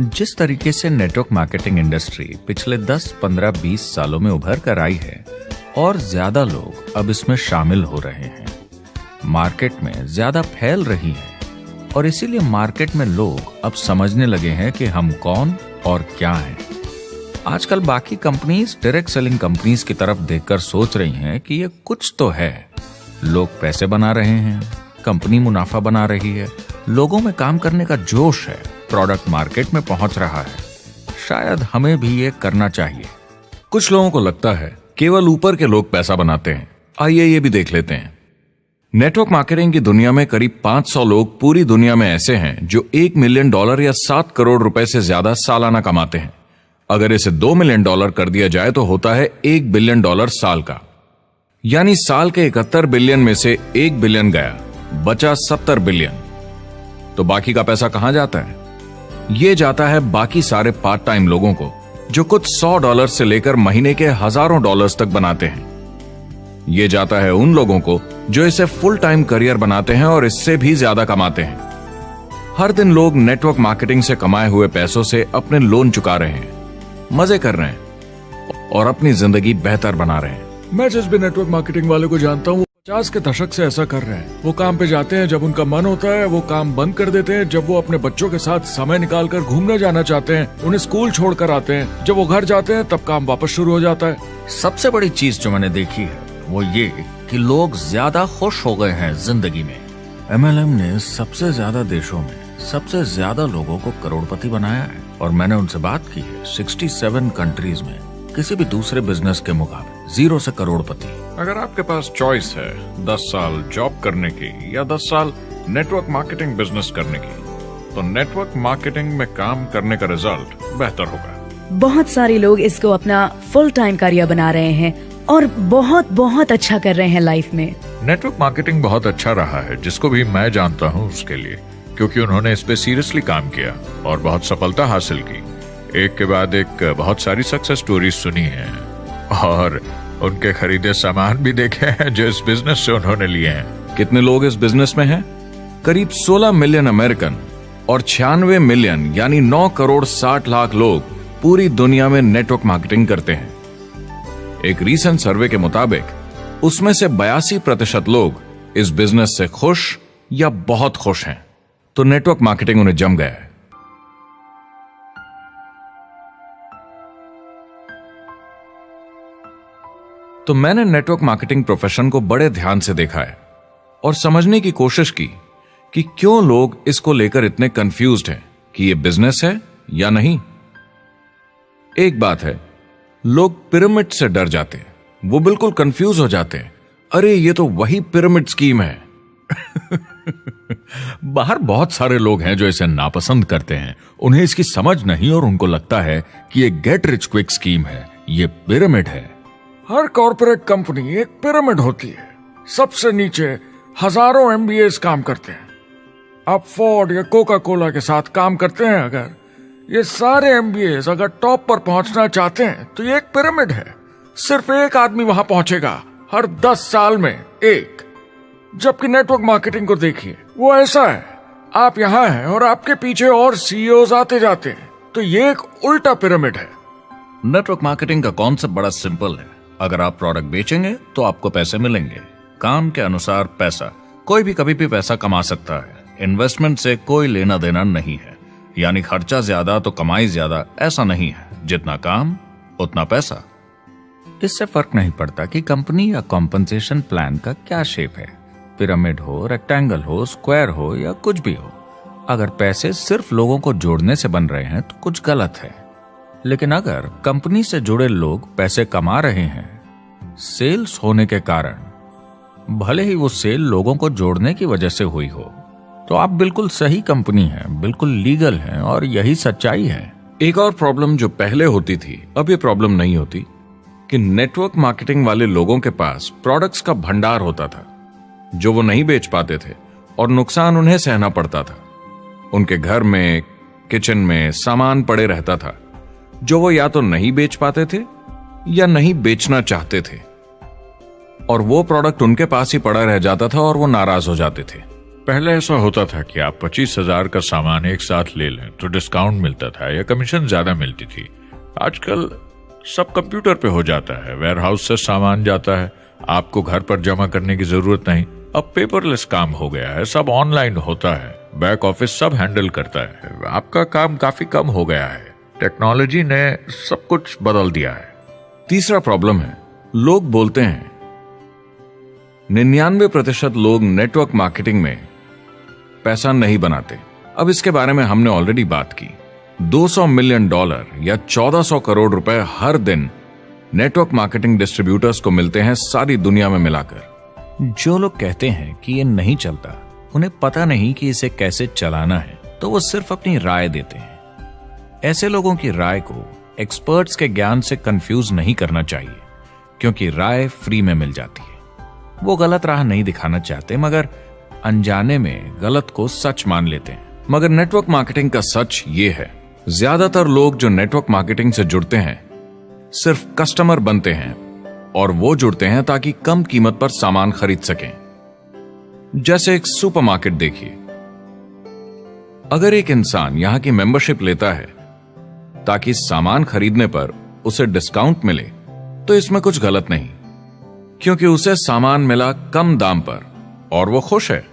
जिस तरीके से नेटवर्क मार्केटिंग इंडस्ट्री पिछले 10, 15, 20 सालों में उभर कर आई है और ज्यादा लोग अब इसमें शामिल हो रहे हैं, मार्केट में ज्यादा फैल रही है और इसीलिए मार्केट में लोग अब समझने लगे हैं कि हम कौन और क्या हैं। आजकल बाकी कंपनीज डायरेक्ट सेलिंग कंपनीज की तरफ देखकर सोच रही हैं कि ये कुछ तो है। लोग पैसे बना रहे हैं, कंपनी मुनाफा बना रही है, लोगों में काम करने का जोश है, प्रोडक्ट मार्केट में पहुंच रहा है, शायद हमें भी ये करना चाहिए। कुछ लोगों को लगता है केवल ऊपर के लोग पैसा बनाते हैं। आइए ये भी देख लेते हैं। नेटवर्क मार्केटिंग की दुनिया में करीब 500 लोग पूरी दुनिया में ऐसे हैं जो $1 मिलियन या 7 करोड़ रुपए से ज्यादा सालाना कमाते हैं। अगर इसे $2 मिलियन कर दिया जाए तो होता है $1 बिलियन साल का, यानी साल के 71 बिलियन में से $1 बिलियन गया, बचा 70 बिलियन। तो बाकी का पैसा कहां जाता है? ये जाता है बाकी सारे पार्ट टाइम लोगों को जो कुछ $100 से लेकर महीने के हजारों डॉलर्स तक बनाते हैं। ये जाता है उन लोगों को जो इसे फुल टाइम करियर बनाते हैं और इससे भी ज्यादा कमाते हैं। हर दिन लोग नेटवर्क मार्केटिंग से कमाए हुए पैसों से अपने लोन चुका रहे हैं, मजे कर रहे हैं और अपनी जिंदगी बेहतर बना रहे हैं। मैं जिस भी नेटवर्क मार्केटिंग वाले को जानता हूँ 50 के दशक से ऐसा कर रहे हैं। वो काम पे जाते हैं जब उनका मन होता है, वो काम बंद कर देते हैं जब वो अपने बच्चों के साथ समय निकाल कर घूमने जाना चाहते हैं, उन्हें स्कूल छोड़कर आते हैं, जब वो घर जाते हैं तब काम वापस शुरू हो जाता है। सबसे बड़ी चीज जो मैंने देखी है वो ये कि लोग ज्यादा खुश हो गए हैं जिंदगी में। MLM ने सबसे ज्यादा देशों में सबसे ज्यादा लोगों को करोड़पति बनाया है और मैंने उनसे बात की है 67 कंट्रीज में किसी भी दूसरे बिजनेस के मुकाबले 0 से करोड़पति। अगर आपके पास चॉइस है 10 साल जॉब करने की या 10 साल नेटवर्क मार्केटिंग बिजनेस करने की, तो नेटवर्क मार्केटिंग में काम करने का रिजल्ट बेहतर होगा। बहुत सारे लोग इसको अपना फुल टाइम करियर बना रहे हैं और बहुत बहुत अच्छा कर रहे हैं लाइफ में। नेटवर्क मार्केटिंग बहुत अच्छा रहा है, जिसको भी मैं जानता हूँ उसके लिए, क्योंकि उन्होंने इस पे सीरियसली काम किया और बहुत सफलता हासिल की। एक के बाद एक बहुत सारी सक्सेस स्टोरीज सुनी है और उनके खरीदे सामान भी देखे हैं जो इस बिजनेस से उन्होंने लिए हैं। कितने लोग इस बिजनेस में हैं? करीब 16 मिलियन अमेरिकन और 96 मिलियन यानी 9 करोड़ 60 लाख लोग पूरी दुनिया में नेटवर्क मार्केटिंग करते हैं। एक रीसेंट सर्वे के मुताबिक उसमें से 82% लोग इस बिजनेस से खुश या बहुत खुश हैं। तो नेटवर्क मार्केटिंग उन्हें जम गया है। तो मैंने नेटवर्क मार्केटिंग प्रोफेशन को बड़े ध्यान से देखा है और समझने की कोशिश की कि क्यों लोग इसको लेकर इतने कंफ्यूज्ड हैं कि ये बिजनेस है या नहीं। एक बात है, लोग पिरामिड से डर जाते हैं, वो बिल्कुल कंफ्यूज हो जाते हैं, अरे ये तो वही पिरामिड स्कीम है। बाहर बहुत सारे लोग हैं जो इसे नापसंद करते हैं, उन्हें इसकी समझ नहीं और उनको लगता है कि ये गेट रिच क्विक स्कीम है, ये पिरामिड है। हर कॉर्पोरेट कंपनी एक पिरामिड होती है, सबसे नीचे हजारों एमबीएस काम करते हैं। आप फोर्ड या कोका कोला के साथ काम करते हैं, अगर ये सारे एमबीएस अगर टॉप पर पहुंचना चाहते हैं तो ये एक पिरामिड है। सिर्फ एक आदमी वहां पहुंचेगा हर 10 साल में एक। जबकि नेटवर्क मार्केटिंग को देखिए, वो ऐसा है, आप यहां हैं और आपके पीछे और सीईओज आते जाते हैं, तो ये एक उल्टा पिरामिड है। नेटवर्क मार्केटिंग का कॉन्सेप्ट बड़ा सिंपल है। अगर आप प्रोडक्ट बेचेंगे तो आपको पैसे मिलेंगे, काम के अनुसार पैसा। कोई भी कभी भी पैसा कमा सकता है, इन्वेस्टमेंट से कोई लेना देना नहीं है। यानी खर्चा ज्यादा तो कमाई ज्यादा, ऐसा नहीं है, जितना काम उतना पैसा। इससे फर्क नहीं पड़ता कि कंपनी या कॉम्पनसेशन प्लान का क्या शेप है, पिरामिड हो, रेक्टेंगल हो, स्क्वायर हो या कुछ भी हो। अगर पैसे सिर्फ लोगों को जोड़ने से बन रहे हैं तो कुछ गलत है। लेकिन अगर कंपनी से जुड़े लोग पैसे कमा रहे हैं सेल्स होने के कारण, भले ही वो सेल लोगों को जोड़ने की वजह से हुई हो, तो आप बिल्कुल सही कंपनी है, बिल्कुल लीगल है और यही सच्चाई है। एक और प्रॉब्लम जो पहले होती थी, अब ये प्रॉब्लम नहीं होती कि नेटवर्क मार्केटिंग वाले लोगों के पास प्रोडक्ट्स का भंडार होता था जो वो नहीं बेच पाते थे और नुकसान उन्हें सहना पड़ता था। उनके घर में, किचन में सामान पड़े रहता था जो वो या तो नहीं बेच पाते थे या नहीं बेचना चाहते थे, और वो प्रोडक्ट उनके पास ही पड़ा रह जाता था और वो नाराज हो जाते थे। पहले ऐसा होता था कि आप 25,000 का सामान एक साथ ले लें तो डिस्काउंट मिलता था या कमीशन ज्यादा मिलती थी। आजकल सब कंप्यूटर पे हो जाता है, वेयरहाउस से सामान जाता है, आपको घर पर जमा करने की जरूरत नहीं। अब पेपरलेस काम हो गया है, सब ऑनलाइन होता है, बैक ऑफिस सब हैंडल करता है, आपका काम काफी कम हो गया है। टेक्नोलॉजी ने सब कुछ बदल दिया है। तीसरा प्रॉब्लम है, लोग बोलते हैं 99% लोग नेटवर्क मार्केटिंग में पैसा नहीं बनाते। अब इसके बारे में हमने ऑलरेडी बात की। $200 मिलियन या 1400 करोड़ रुपए हर दिन नेटवर्क मार्केटिंग डिस्ट्रीब्यूटर्स को मिलते हैं सारी दुनिया में मिलाकर। जो लोग कहते हैं कि ये नहीं चलता, उन्हें पता नहीं कि इसे कैसे चलाना है, तो वो सिर्फ अपनी राय देते हैं। ऐसे लोगों की राय को एक्सपर्ट्स के ज्ञान से कंफ्यूज नहीं करना चाहिए, क्योंकि राय फ्री में मिल जाती है। वो गलत राह नहीं दिखाना चाहते, मगर अनजाने में गलत को सच मान लेते हैं। मगर नेटवर्क मार्केटिंग का सच ये है, ज्यादातर लोग जो नेटवर्क मार्केटिंग से जुड़ते हैं सिर्फ कस्टमर बनते हैं, और वो जुड़ते हैं ताकि कम कीमत पर सामान खरीद सकें। जैसे एक सुपरमार्केट देखिए, अगर एक इंसान यहां की मेंबरशिप लेता है ताकि सामान खरीदने पर उसे डिस्काउंट मिले, तो इसमें कुछ गलत नहीं, क्योंकि उसे सामान मिला कम दाम पर और वो खुश है।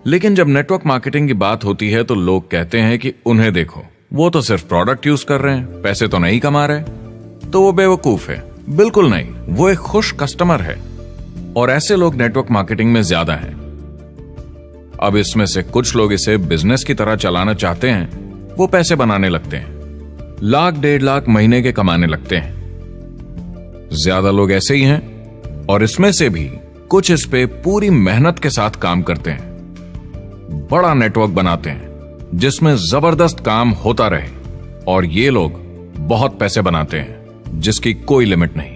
लेकिन जब नेटवर्क मार्केटिंग की बात होती है तो लोग कहते हैं कि उन्हें देखो, वो तो सिर्फ प्रोडक्ट यूज कर रहे हैं, पैसे तो नहीं कमा रहे, तो वो बेवकूफ है। बिल्कुल नहीं, वो एक खुश कस्टमर है, और ऐसे लोग नेटवर्क मार्केटिंग में ज्यादा हैं। अब इसमें से कुछ लोग इसे बिजनेस की तरह चलाना चाहते हैं, वो पैसे बनाने लगते हैं, लाख 1.5 लाख महीने के कमाने लगते हैं। ज्यादा लोग ऐसे ही हैं, और इसमें से भी कुछ इस पे पूरी मेहनत के साथ काम करते हैं, बड़ा नेटवर्क बनाते हैं जिसमें जबरदस्त काम होता रहे, और ये लोग बहुत पैसे बनाते हैं जिसकी कोई लिमिट नहीं।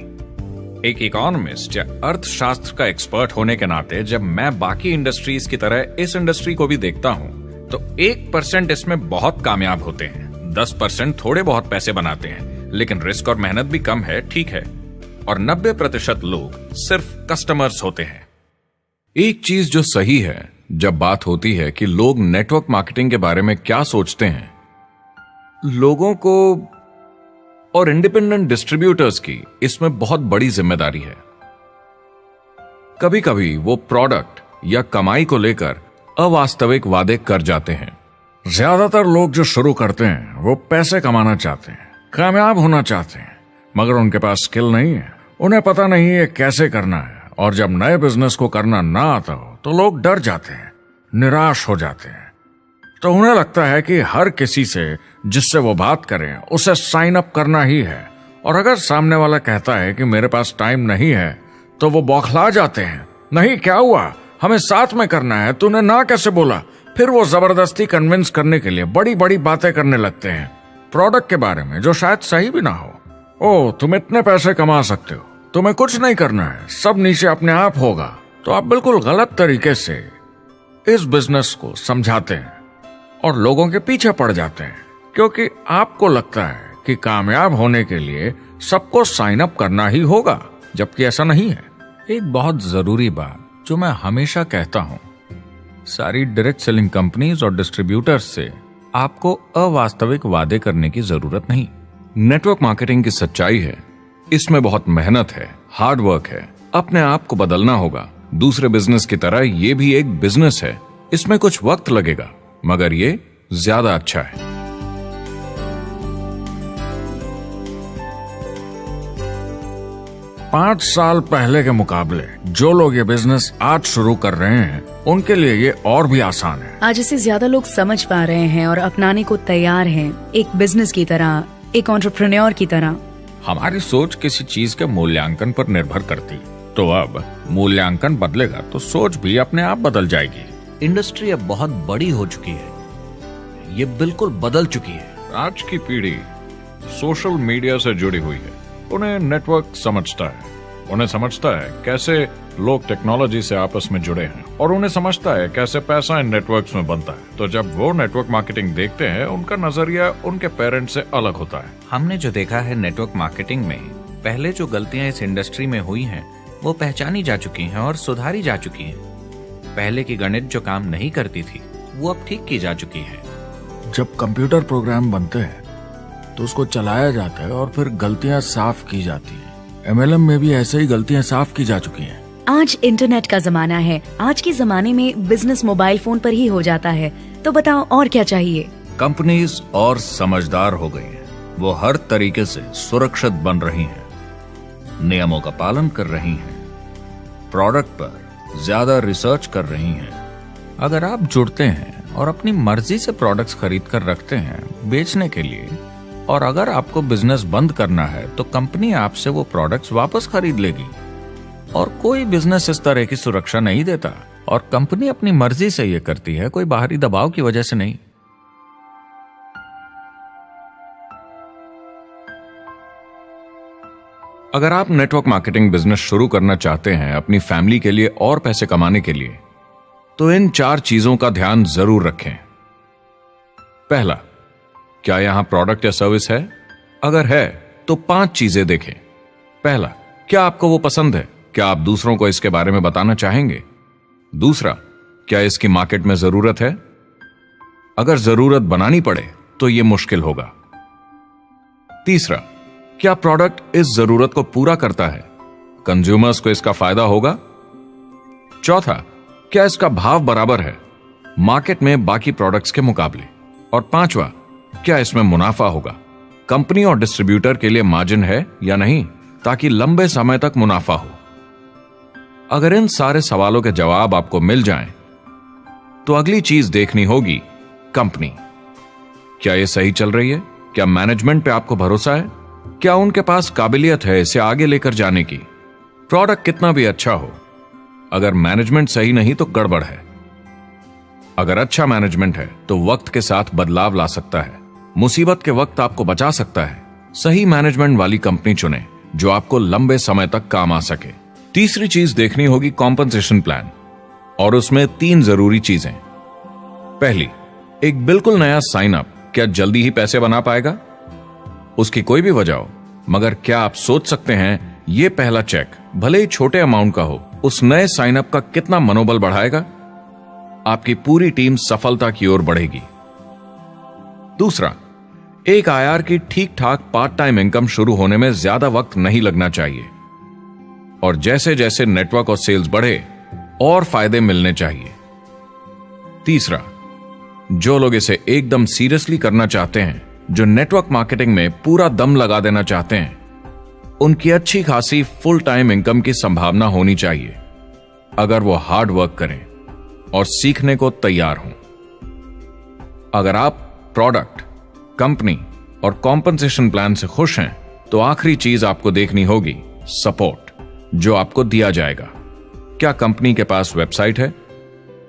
एक इकोनॉमिस्ट या अर्थशास्त्र का एक्सपर्ट होने के नाते जब मैं बाकी इंडस्ट्रीज की तरह इस इंडस्ट्री को भी देखता हूं, तो 1% इसमें बहुत कामयाब होते हैं, 10% थोड़े बहुत पैसे बनाते हैं, लेकिन रिस्क और मेहनत भी कम है, ठीक है, और 90% लोग सिर्फ कस्टमर्स होते हैं। एक चीज जो सही है जब बात होती है कि लोग नेटवर्क मार्केटिंग के बारे में क्या सोचते हैं, लोगों को और इंडिपेंडेंट डिस्ट्रीब्यूटर्स की इसमें बहुत बड़ी जिम्मेदारी है। कभी कभी वो प्रोडक्ट या कमाई को लेकर अवास्तविक वादे कर जाते हैं। ज्यादातर लोग जो शुरू करते हैं वो पैसे कमाना चाहते हैं, कामयाब होना चाहते हैं, मगर उनके पास स्किल नहीं है, उन्हें पता नहीं है कैसे करना है। और जब नए बिजनेस को करना ना आता हो तो लोग डर जाते हैं, निराश हो जाते हैं। तो उन्हें लगता है कि हर किसी से जिससे वो बात करें उसे साइन अप करना ही है। और अगर सामने वाला कहता है कि मेरे पास टाइम नहीं है तो वो बौखला जाते हैं। नहीं, क्या हुआ, हमें साथ में करना है, तूने ना कैसे बोला। फिर वो जबरदस्ती कन्विंस करने के लिए बड़ी बड़ी बातें करने लगते हैं प्रोडक्ट के बारे में, जो शायद सही भी ना हो। ओ, तुम इतने पैसे कमा सकते हो, तुम्हें कुछ नहीं करना है, सब नीचे अपने आप होगा। तो आप बिल्कुल गलत तरीके से इस बिजनेस को समझाते हैं और लोगों के पीछे पड़ जाते हैं, क्योंकि आपको लगता है कि कामयाब होने के लिए सबको साइन अप करना ही होगा, जबकि ऐसा नहीं है। एक बहुत जरूरी बात जो मैं हमेशा कहता हूं, सारी डायरेक्ट सेलिंग कंपनीज और डिस्ट्रीब्यूटर्स से आपको अवास्तविक वादे करने की जरूरत नहीं। नेटवर्क मार्केटिंग की सच्चाई है, इसमें बहुत मेहनत है, हार्ड वर्क है, अपने आप को बदलना होगा। दूसरे बिजनेस की तरह ये भी एक बिजनेस है, इसमें कुछ वक्त लगेगा, मगर ये ज्यादा अच्छा है। 5 साल पहले के मुकाबले जो लोग ये बिजनेस आज शुरू कर रहे हैं उनके लिए ये और भी आसान है। आज इसे ज्यादा लोग समझ पा रहे हैं और अपनाने को तैयार हैं, एक बिजनेस की तरह, एक एंटरप्रेन्योर की तरह। हमारी सोच किसी चीज के मूल्यांकन पर निर्भर करती है, तो अब मूल्यांकन बदलेगा तो सोच भी अपने आप बदल जाएगी। इंडस्ट्री अब बहुत बड़ी हो चुकी है, ये बिल्कुल बदल चुकी है। आज की पीढ़ी सोशल मीडिया से जुड़ी हुई है, उन्हें नेटवर्क समझता है, उन्हें समझता है कैसे लोग टेक्नोलॉजी से आपस में जुड़े हैं, और उन्हें समझता है कैसे पैसा इन नेटवर्क्स में बनता है। तो जब वो नेटवर्क मार्केटिंग देखते हैं, उनका नजरिया उनके पेरेंट्स से अलग होता है। हमने जो देखा है नेटवर्क मार्केटिंग में, पहले जो गलतियां इस इंडस्ट्री में हुई हैं वो पहचानी जा चुकी हैं और सुधारी जा चुकी हैं। पहले की गणित जो काम नहीं करती थी वो अब ठीक की जा चुकी है। जब कंप्यूटर प्रोग्राम बनते हैं तो उसको चलाया जाता है और फिर गलतियां साफ की जाती है। MLM में भी ऐसे ही गलतियां साफ की जा चुकी हैं। आज इंटरनेट का जमाना है, आज के जमाने में बिजनेस मोबाइल फोन पर ही हो जाता है। तो बताओ और क्या चाहिए। कंपनीज और समझदार हो गई हैं, वो हर तरीके से सुरक्षित बन रही हैं, नियमों का पालन कर रही हैं, प्रोडक्ट पर ज्यादा रिसर्च कर रही हैं। अगर आप जुड़ते हैं और अपनी मर्जी से प्रोडक्ट्स खरीद कर रखते हैं बेचने के लिए, और अगर आपको बिजनेस बंद करना है तो कंपनी आपसे वो प्रोडक्ट्स वापस खरीद लेगी। और कोई बिजनेस इस तरह की सुरक्षा नहीं देता, और कंपनी अपनी मर्जी से ये करती है, कोई बाहरी दबाव की वजह से नहीं। अगर आप नेटवर्क मार्केटिंग बिजनेस शुरू करना चाहते हैं अपनी फैमिली के लिए और पैसे कमाने के लिए, तो इन 4 चीजों का ध्यान जरूर रखें। पहला, क्या यहां प्रोडक्ट या सर्विस है? अगर है तो 5 चीजें देखें। पहला, क्या आपको वो पसंद है? क्या आप दूसरों को इसके बारे में बताना चाहेंगे? दूसरा, क्या इसकी मार्केट में जरूरत है? अगर जरूरत बनानी पड़े तो यह मुश्किल होगा। तीसरा, क्या प्रोडक्ट इस जरूरत को पूरा करता है? कंज्यूमर्स को इसका फायदा होगा? चौथा, क्या इसका भाव बराबर है मार्केट में बाकी प्रोडक्ट्स के मुकाबले? और पांचवा, क्या इसमें मुनाफा होगा? कंपनी और डिस्ट्रीब्यूटर के लिए मार्जिन है या नहीं, ताकि लंबे समय तक मुनाफा हो। अगर इन सारे सवालों के जवाब आपको मिल जाएं, तो अगली चीज देखनी होगी कंपनी। क्या यह सही चल रही है? क्या मैनेजमेंट पे आपको भरोसा है? क्या उनके पास काबिलियत है इसे आगे लेकर जाने की? प्रोडक्ट कितना भी अच्छा हो, अगर मैनेजमेंट सही नहीं तो गड़बड़ है। अगर अच्छा मैनेजमेंट है तो वक्त के साथ बदलाव ला सकता है, मुसीबत के वक्त आपको बचा सकता है। सही मैनेजमेंट वाली कंपनी चुनें जो आपको लंबे समय तक काम आ सके। तीसरी चीज देखनी होगी कॉम्पनसेशन प्लान, और उसमें 3 जरूरी चीजें। पहली, एक बिल्कुल नया साइन अप क्या जल्दी ही पैसे बना पाएगा? उसकी कोई भी वजह हो, मगर क्या आप सोच सकते हैं यह पहला चेक भले ही छोटे अमाउंट का हो, उस नए साइन अप का कितना मनोबल बढ़ाएगा? आपकी पूरी टीम सफलता की ओर बढ़ेगी। दूसरा, एक IR की ठीक ठाक पार्ट टाइम इनकम शुरू होने में ज्यादा वक्त नहीं लगना चाहिए, और जैसे जैसे नेटवर्क और सेल्स बढ़े और फायदे मिलने चाहिए। तीसरा, जो लोग इसे एकदम सीरियसली करना चाहते हैं, जो नेटवर्क मार्केटिंग में पूरा दम लगा देना चाहते हैं, उनकी अच्छी खासी फुल टाइम इनकम की संभावना होनी चाहिए अगर वो हार्ड वर्क करें और सीखने को तैयार हों। अगर आप प्रोडक्ट, कंपनी और कॉम्पनसेशन प्लान से खुश हैं तो आखिरी चीज आपको देखनी होगी सपोर्ट जो आपको दिया जाएगा। क्या कंपनी के पास वेबसाइट है?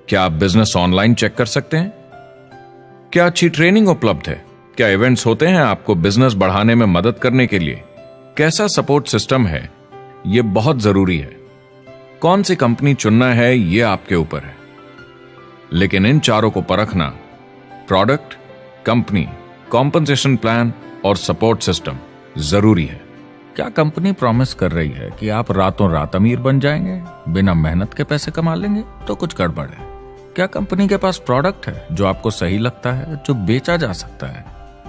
क्या आप बिजनेस ऑनलाइन चेक कर सकते हैं? क्या अच्छी ट्रेनिंग उपलब्ध है? क्या इवेंट्स होते हैं आपको बिजनेस बढ़ाने में मदद करने के लिए? कैसा सपोर्ट सिस्टम है? यह बहुत जरूरी है। कौन सी कंपनी चुनना है यह आपके ऊपर है, लेकिन इन चारों को परखना, प्रोडक्ट, कंपनी, कॉम्पनसेशन प्लान और सपोर्ट सिस्टम, जरूरी है। क्या कंपनी प्रॉमिस कर रही है कि आप रातों रात अमीर बन जाएंगे, बिना मेहनत के पैसे कमा लेंगे? तो कुछ गड़बड़ है। क्या कंपनी के पास प्रोडक्ट है जो आपको सही लगता है, जो बेचा जा सकता है?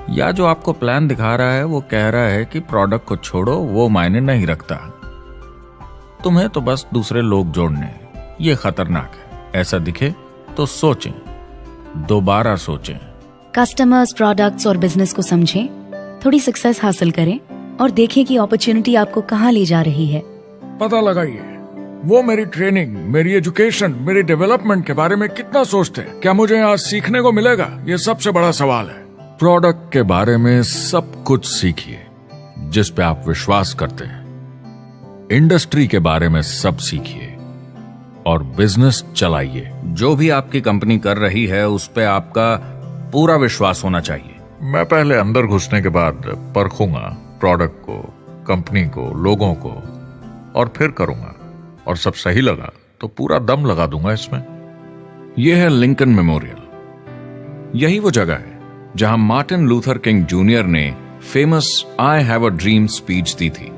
या जो आपको प्लान दिखा रहा है वो कह रहा है कि प्रोडक्ट को छोड़ो, वो मायने नहीं रखता, तुम्हें तो बस दूसरे लोग जोड़ने हैं? ये खतरनाक है। ऐसा दिखे तो सोचें, दोबारा सोचें। कस्टमर्स, प्रोडक्ट्स और बिजनेस को समझें, थोड़ी सक्सेस हासिल करें और देखें कि अपॉर्चुनिटी आपको कहां ले जा रही है। पता लगाइए वो मेरी ट्रेनिंग, मेरी एजुकेशन, मेरी डेवलपमेंट के बारे में कितना सोचते हैं। क्या मुझे यहाँ सीखने को मिलेगा? ये सबसे बड़ा सवाल है। प्रोडक्ट के बारे में सब कुछ सीखिए जिस पे आप विश्वास करते हैं। इंडस्ट्री के बारे में सब सीखिए और बिजनेस चलाइए। जो भी आपकी कंपनी कर रही है उस पे आपका पूरा विश्वास होना चाहिए। मैं पहले अंदर घुसने के बाद परखूंगा प्रोडक्ट को, कंपनी को, लोगों को, और फिर करूंगा, और सब सही लगा तो पूरा दम लगा दूंगा इसमें। यह है लिंकन मेमोरियल। यही वो जगह है जहां मार्टिन लूथर किंग जूनियर ने famous I have a dream speech दी थी।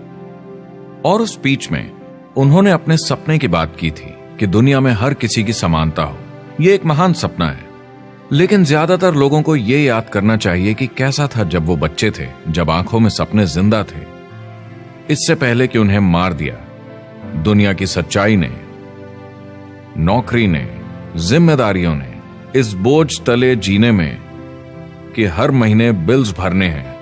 और उस स्पीच में उन्होंने अपने सपने की बात की थी कि दुनिया में हर किसी की समानता हो। यह एक महान सपना है, लेकिन ज्यादातर लोगों को यह याद करना चाहिए कि कैसा था जब वो बच्चे थे, जब आंखों में सपने जिंदा थे, इससे पहले कि उन्हें मार दिया दुनिया की सच्चाई ने, नौकरी ने, जिम्मेदारियों ने, इस बोझ तले जीने में कि हर महीने बिल्स भरने हैं।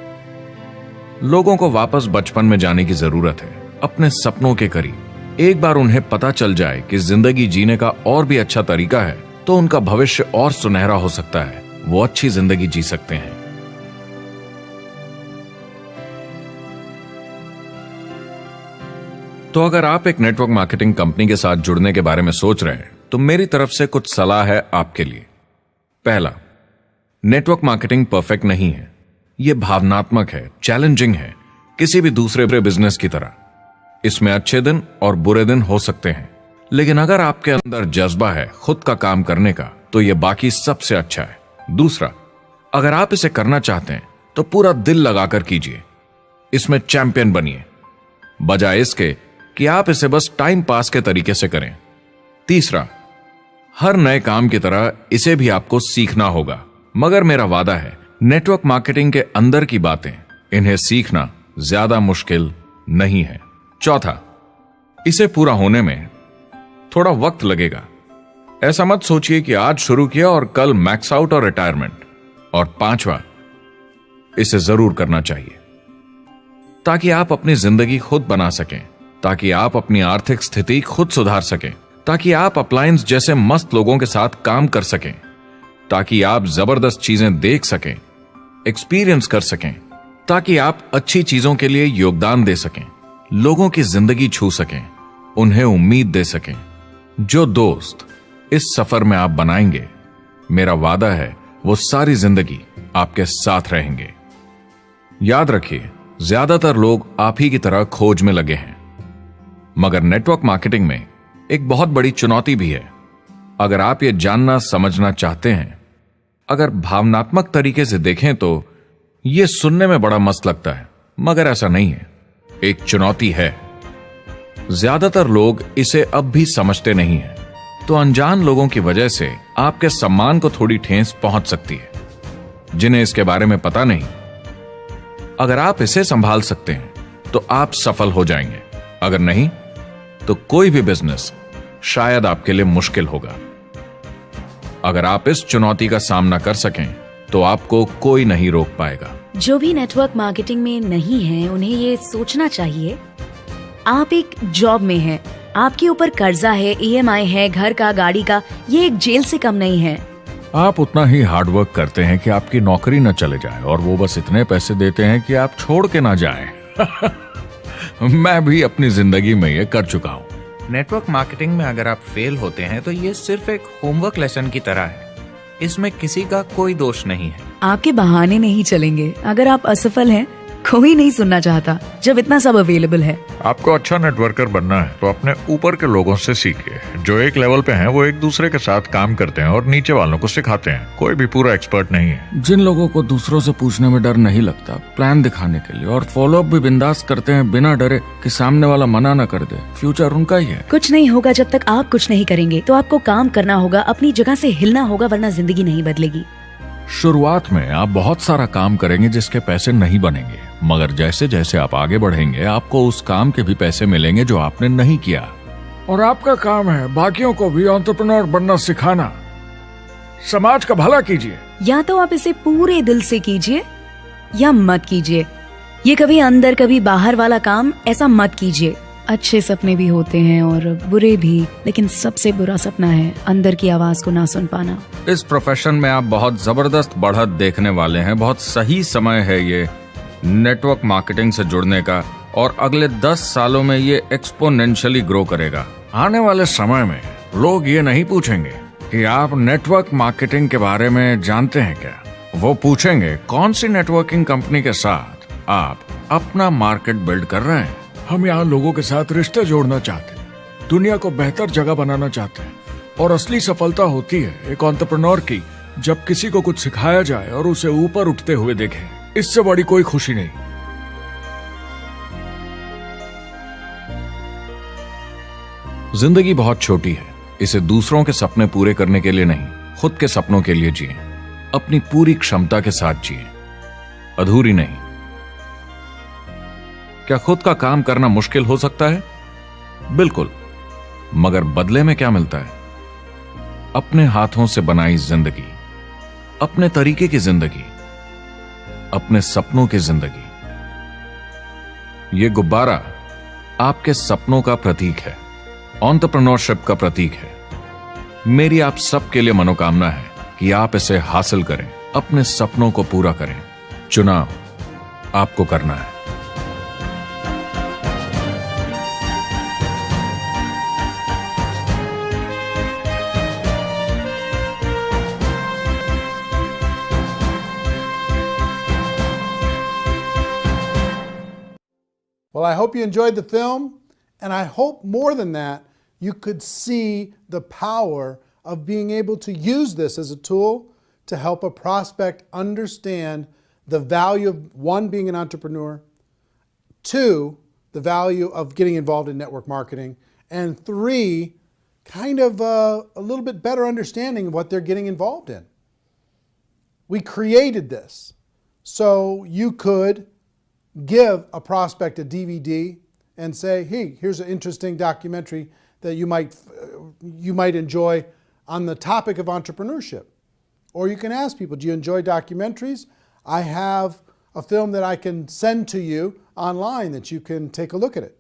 लोगों को वापस बचपन में जाने की जरूरत है, अपने सपनों के करीब। एक बार उन्हें पता चल जाए कि जिंदगी जीने का और भी अच्छा तरीका है तो उनका भविष्य और सुनहरा हो सकता है, वो अच्छी जिंदगी जी सकते हैं। तो अगर आप एक नेटवर्क मार्केटिंग कंपनी के साथ जुड़ने के बारे में सोच रहे हैं तो मेरी तरफ से कुछ सलाह है आपके लिए। पहला, नेटवर्क मार्केटिंग परफेक्ट नहीं है। यह भावनात्मक है, चैलेंजिंग है, किसी भी दूसरे बिजनेस की तरह। इसमें अच्छे दिन और बुरे दिन हो सकते हैं, लेकिन अगर आपके अंदर जज्बा है खुद का काम करने का तो यह बाकी सबसे अच्छा है। दूसरा, अगर आप इसे करना चाहते हैं तो पूरा दिल लगाकर कीजिए, इसमें चैंपियन बनिए, बजाय इसके कि आप इसे बस टाइम पास के तरीके से करें। तीसरा, हर नए काम की तरह इसे भी आपको सीखना होगा, मगर मेरा वादा है नेटवर्क मार्केटिंग के अंदर की बातें, इन्हें सीखना ज्यादा मुश्किल नहीं है। चौथा, इसे पूरा होने में थोड़ा वक्त लगेगा। ऐसा मत सोचिए कि आज शुरू किया और कल मैक्स आउट और रिटायरमेंट। और पांचवा, इसे जरूर करना चाहिए ताकि आप अपनी जिंदगी खुद बना सकें, ताकि आप अपनी आर्थिक स्थिति खुद सुधार सकें, ताकि आप अप्लायंस जैसे मस्त लोगों के साथ काम कर सकें, ताकि आप जबरदस्त चीजें देख सकें, एक्सपीरियंस कर सकें, ताकि आप अच्छी चीजों के लिए योगदान दे सकें, लोगों की जिंदगी छू सकें, उन्हें उम्मीद दे सकें। जो दोस्त इस सफर में आप बनाएंगे, मेरा वादा है वो सारी जिंदगी आपके साथ रहेंगे। याद रखिए, ज्यादातर लोग आप ही की तरह खोज में लगे हैं, मगर नेटवर्क मार्केटिंग में एक बहुत बड़ी चुनौती भी है। अगर आप ये जानना समझना चाहते हैं, अगर भावनात्मक तरीके से देखें तो यह सुनने में बड़ा मस्त लगता है, मगर ऐसा नहीं है, एक चुनौती है। ज्यादातर लोग इसे अब भी समझते नहीं हैं, तो अनजान लोगों की वजह से आपके सम्मान को थोड़ी ठेस पहुंच सकती है, जिन्हें इसके बारे में पता नहीं। अगर आप इसे संभाल सकते हैं तो आप सफल हो जाएंगे, अगर नहीं तो कोई भी बिजनेस शायद आपके लिए मुश्किल होगा। अगर आप इस चुनौती का सामना कर सकें तो आपको कोई नहीं रोक पाएगा। जो भी नेटवर्क मार्केटिंग में नहीं है उन्हें ये सोचना चाहिए, आप एक जॉब में हैं, आपके ऊपर कर्जा है, ईएमआई है, घर का, गाड़ी का, ये एक जेल से कम नहीं है। आप उतना ही हार्डवर्क करते हैं कि आपकी नौकरी न चले जाए और वो बस इतने पैसे देते हैं कि आप छोड़ के ना जाएं। मैं भी अपनी जिंदगी में ये कर चुका हूँ। नेटवर्क मार्केटिंग में अगर आप फेल होते हैं तो ये सिर्फ एक होमवर्क लेसन की तरह है, इसमें किसी का कोई दोष नहीं है। आपके बहाने नहीं चलेंगे। अगर आप असफल हैं, कोई नहीं सुनना चाहता जब इतना सब अवेलेबल है। आपको अच्छा नेटवर्कर बनना है तो अपने ऊपर के लोगों से सीखिए। जो एक लेवल पे हैं वो एक दूसरे के साथ काम करते हैं और नीचे वालों को सिखाते हैं। कोई भी पूरा एक्सपर्ट नहीं है। जिन लोगों को दूसरों से पूछने में डर नहीं लगता, प्लान दिखाने के लिए और फॉलो अप भी बिंदास करते हैं बिना डरे कि सामने वाला मना न कर दे, फ्यूचर उनका ही है। कुछ नहीं होगा जब तक आप कुछ नहीं करेंगे। तो आपको काम करना होगा, अपनी जगह से हिलना होगा, वरना जिंदगी नहीं बदलेगी। शुरुआत में आप बहुत सारा काम करेंगे जिसके पैसे नहीं बनेंगे, मगर जैसे जैसे आप आगे बढ़ेंगे आपको उस काम के भी पैसे मिलेंगे जो आपने नहीं किया। और आपका काम है बाकियों को भी एंटरप्रेन्योर बनना सिखाना। समाज का भला कीजिए। या तो आप इसे पूरे दिल से कीजिए या मत कीजिए। ये कभी अंदर कभी बाहर वाला काम ऐसा मत कीजिए। अच्छे सपने भी होते हैं और बुरे भी, लेकिन सबसे बुरा सपना है अंदर की आवाज को ना सुन पाना। इस प्रोफेशन में आप बहुत जबरदस्त बढ़त देखने वाले हैं। बहुत सही समय है ये नेटवर्क मार्केटिंग से जुड़ने का और अगले 10 सालों में ये एक्सपोनेंशियली ग्रो करेगा। आने वाले समय में लोग ये नहीं पूछेंगे कि आप नेटवर्क मार्केटिंग के बारे में जानते हैं क्या। वो पूछेंगे कौन सी नेटवर्किंग कंपनी के साथ आप अपना मार्केट बिल्ड कर रहे हैं। हम यहाँ लोगों के साथ रिश्ते जोड़ना चाहते हैं, दुनिया को बेहतर जगह बनाना चाहते हैं। और असली सफलता होती है एक एंटरप्रेन्योर की जब किसी को कुछ सिखाया जाए और उसे ऊपर उठते हुए देखें। इससे बड़ी कोई खुशी नहीं। जिंदगी बहुत छोटी है, इसे दूसरों के सपने पूरे करने के लिए नहीं, खुद के सपनों के लिए जिए। अपनी पूरी क्षमता के साथ जिए, अधूरी नहीं। क्या खुद का काम करना मुश्किल हो सकता है? बिल्कुल, मगर बदले में क्या मिलता है? अपने हाथों से बनाई जिंदगी, अपने तरीके की जिंदगी, अपने सपनों की जिंदगी। यह गुब्बारा आपके सपनों का प्रतीक है, एंटरप्रेन्योरशिप का प्रतीक है। मेरी आप सबके लिए मनोकामना है कि आप इसे हासिल करें, अपने सपनों को पूरा करें। चुनाव आपको करना है। Well, I hope you enjoyed the film, and I hope more than that, you could see the power of being able to use this as a tool to help a prospect understand the value of, one, being an entrepreneur, two, the value of getting involved in network marketing, and three, kind of a little bit better understanding of what they're getting involved in. We created this so you could give a prospect a DVD and say, hey, here's an interesting documentary that you might enjoy on the topic of entrepreneurship. Or you can ask people, do you enjoy documentaries? I have a film that I can send to you online that you can take a look at it.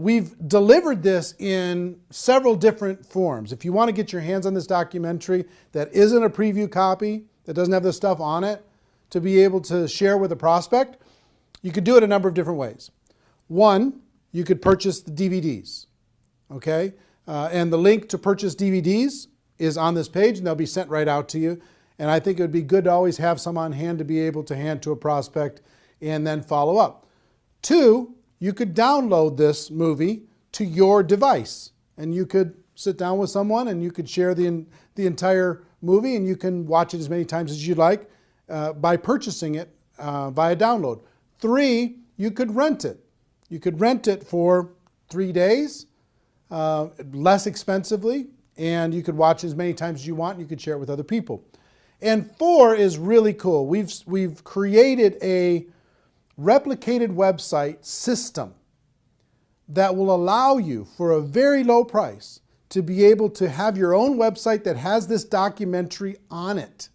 We've delivered this in several different forms. If you want to get your hands on this documentary that isn't a preview copy, that doesn't have the stuff on it, to be able to share with a prospect, you could do it a number of different ways. One, you could purchase the DVDs, okay? And the link to purchase DVDs is on this page, and they'll be sent right out to you. And I think it would be good to always have some on hand to be able to hand to a prospect and then follow up. Two, you could download this movie to your device, and you could sit down with someone and you could share the entire movie, and you can watch it as many times as you like by purchasing it via download. Three, you could rent it. You could rent it for 3 days, less expensively, and you could watch as many times as you want, and you could share it with other people. And four is really cool. We've created a replicated website system that will allow you, for a very low price, to be able to have your own website that has this documentary on it.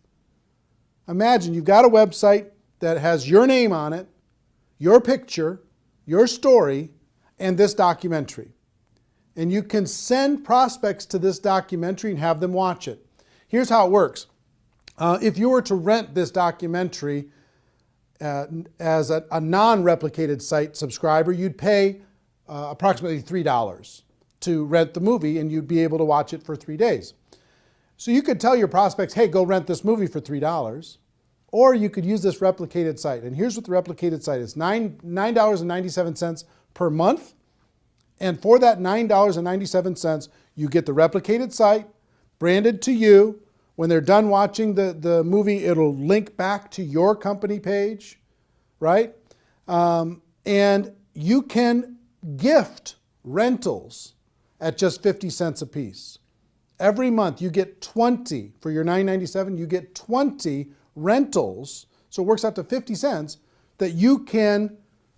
Imagine you've got a website that has your name on it, your picture, your story, and this documentary. And you can send prospects to this documentary and have them watch it. Here's how it works. If you were to rent this documentary as a non-replicated site subscriber, you'd pay approximately $3 to rent the movie, and you'd be able to watch it for 3 days. So you could tell your prospects, hey, go rent this movie for $3, or you could use this replicated site. And here's what the replicated site is: $9.97 per month. And for that $9.97, you get the replicated site branded to you. When they're done watching the movie, it'll link back to your company page, right? And you can gift rentals at just 50 cents a piece. Every month you get 20, for your $9.97, you get 20 rentals, so it works out to 50 cents, that you can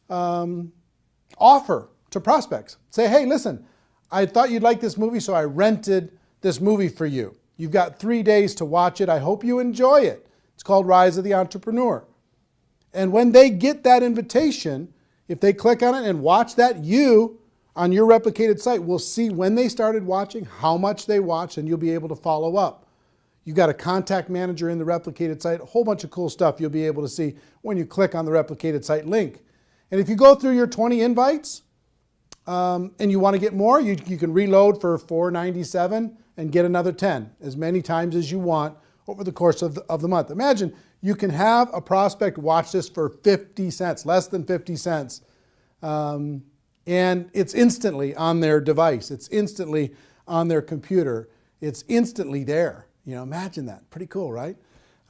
offer to prospects. Say, hey, listen, I thought you'd like this movie, so I rented this movie for you. You've got 3 days to watch it. I hope you enjoy it. It's called Rise of the Entrepreneur. And when they get that invitation, if they click on it and watch that, you, on your replicated site, will see when they started watching, how much they watched, and you'll be able to follow up. You've got a contact manager in the replicated site, a whole bunch of cool stuff you'll be able to see when you click on the replicated site link. And if you go through your 20 invites and you want to get more, you can reload for $4.97 and get another 10, as many times as you want over the course of the month. Imagine you can have a prospect watch this for 50 cents, less than 50 cents. And it's instantly on their device. It's instantly on their computer. It's instantly there. You know, imagine that. Pretty cool, right?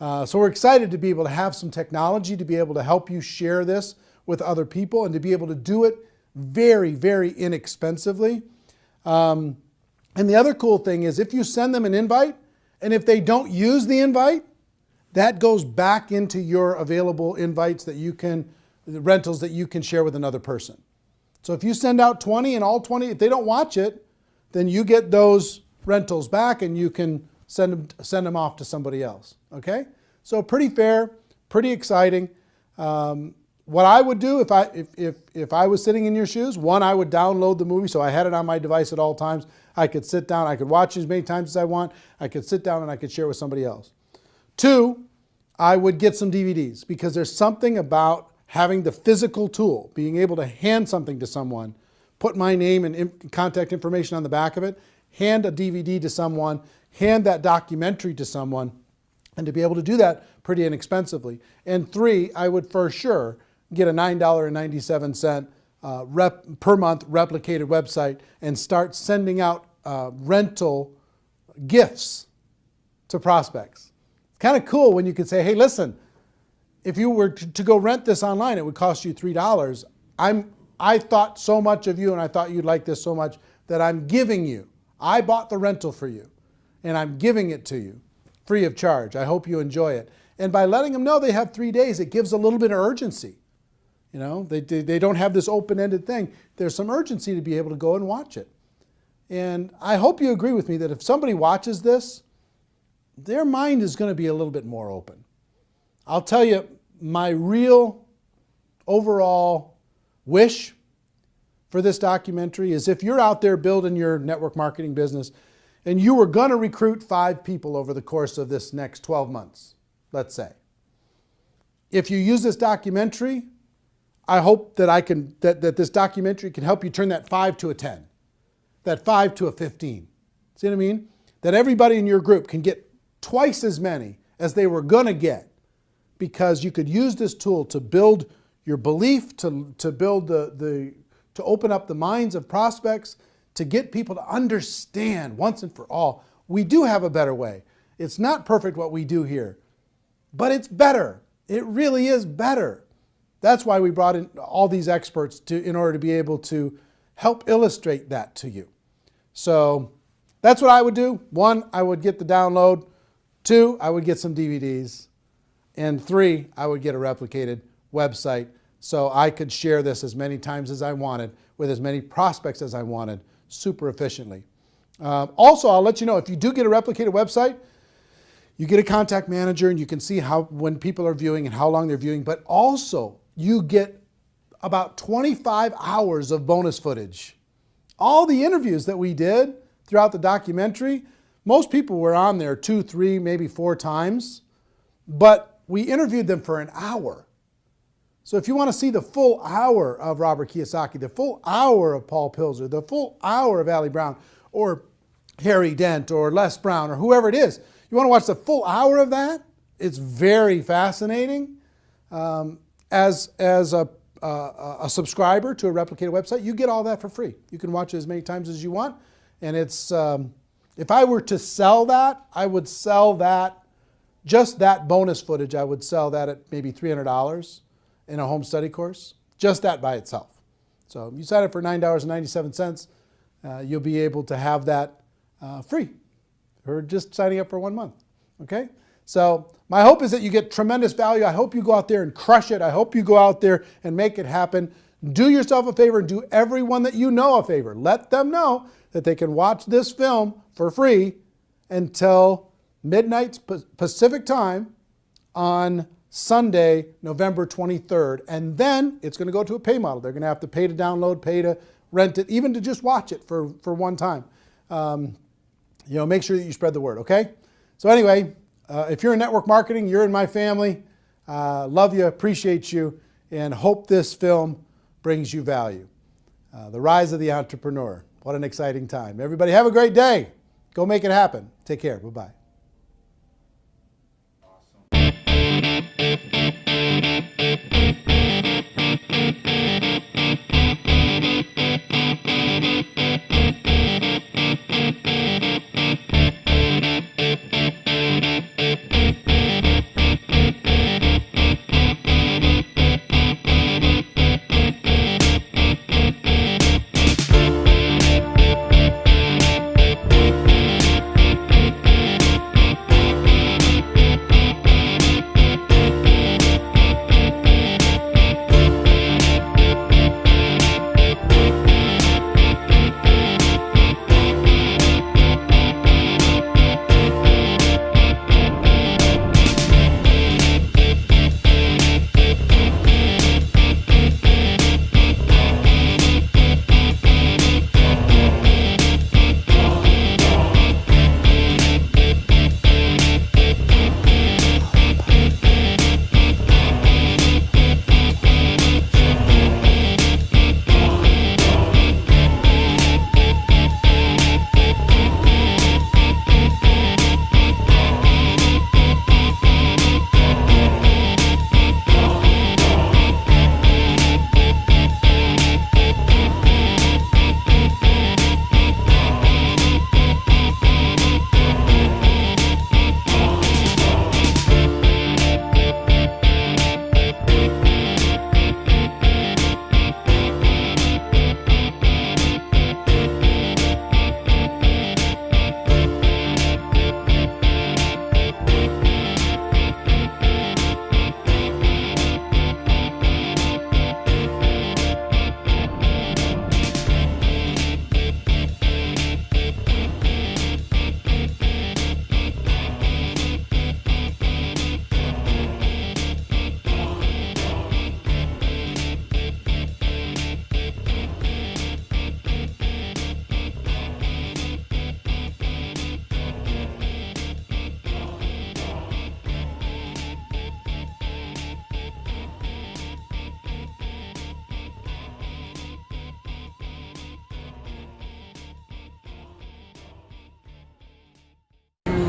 So we're excited to be able to have some technology to be able to help you share this with other people and to be able to do it very, very inexpensively. And the other cool thing is if you send them an invite, and if they don't use the invite, that goes back into your available invites that you can, the rentals that you can share with another person. So if you send out 20 and all 20, if they don't watch it, then you get those rentals back and you can send them off to somebody else. Okay? So pretty fair, pretty exciting. What I would do if I was sitting in your shoes, one, I would download the movie so I had it on my device at all times. I could sit down, I could watch it as many times as I want. I could sit down and I could share with somebody else. Two, I would get some DVDs, because there's something about having the physical tool, being able to hand something to someone, put my name and contact information on the back of it, hand a DVD to someone, hand that documentary to someone, and to be able to do that pretty inexpensively. And three, I would for sure get a $9.97 per month replicated website and start sending out rental gifts to prospects. It's kind of cool when you can say, hey, listen, if you were to go rent this online, it would cost you $3. I thought so much of you and I thought you'd like this so much that I'm giving you. I bought the rental for you and I'm giving it to you free of charge. I hope you enjoy it. And by letting them know they have 3 days, it gives a little bit of urgency. You know, they don't have this open-ended thing. There's some urgency to be able to go and watch it. And I hope you agree with me that if somebody watches this, their mind is going to be a little bit more open. I'll tell you, my real overall wish for this documentary is if you're out there building your network marketing business and you were going to recruit 5 people over the course of this next 12 months, let's say. If you use this documentary, I hope that that this documentary can help you turn that 5 to a 10, that 5 to a 15. See what I mean? That everybody in your group can get twice as many as they were going to get, because you could use this tool to build your belief, to build to open up the minds of prospects, to get people to understand once and for all, we do have a better way. It's not perfect what we do here, but it's better. It really is better. That's why we brought in all these experts in order to be able to help illustrate that to you. So that's what I would do. 1, I would get the download. 2, I would get some DVDs. And 3, I would get a replicated website so I could share this as many times as I wanted with as many prospects as I wanted super efficiently. Also, I'll let you know, if you do get a replicated website, You get a contact manager and you can see when people are viewing and how long they're viewing, but also you get about 25 hours of bonus footage. All the interviews that we did throughout the documentary, most people were on there 2, 3, maybe 4 times, but we interviewed them for an hour. So if you want to see the full hour of Robert Kiyosaki, the full hour of Paul Pilzer, the full hour of Ali Brown, or Harry Dent, or Les Brown, or whoever it is, you want to watch the full hour of that? It's very fascinating. As a subscriber to a Replicated website, you get all that for free. You can watch it as many times as you want. And it's, if I were to sell that, I would sell that, just that bonus footage, I would sell that at maybe $300 in a home study course, just that by itself. So if you sign up for $9.97, you'll be able to have that free for just signing up for 1 month, okay? So my hope is that you get tremendous value. I hope you go out there and crush it. I hope you go out there and make it happen. Do yourself a favor and do everyone that you know a favor. Let them know that they can watch this film for free until midnight Pacific time on Sunday, November 23rd. And then it's going to go to a pay model. They're going to have to pay to download, pay to rent it, even to just watch it for one time. Make sure that you spread the word, okay? So anyway, if you're in network marketing, you're in my family. Love you, appreciate you, and hope this film brings you value. The Rise of the Entrepreneur. What an exciting time. Everybody have a great day. Go make it happen. Take care. Bye-bye.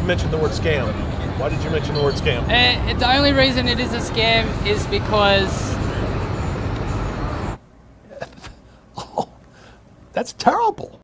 Mentioned the word scam. Why did you mention the word scam? The only reason it is a scam is because... Oh, that's terrible.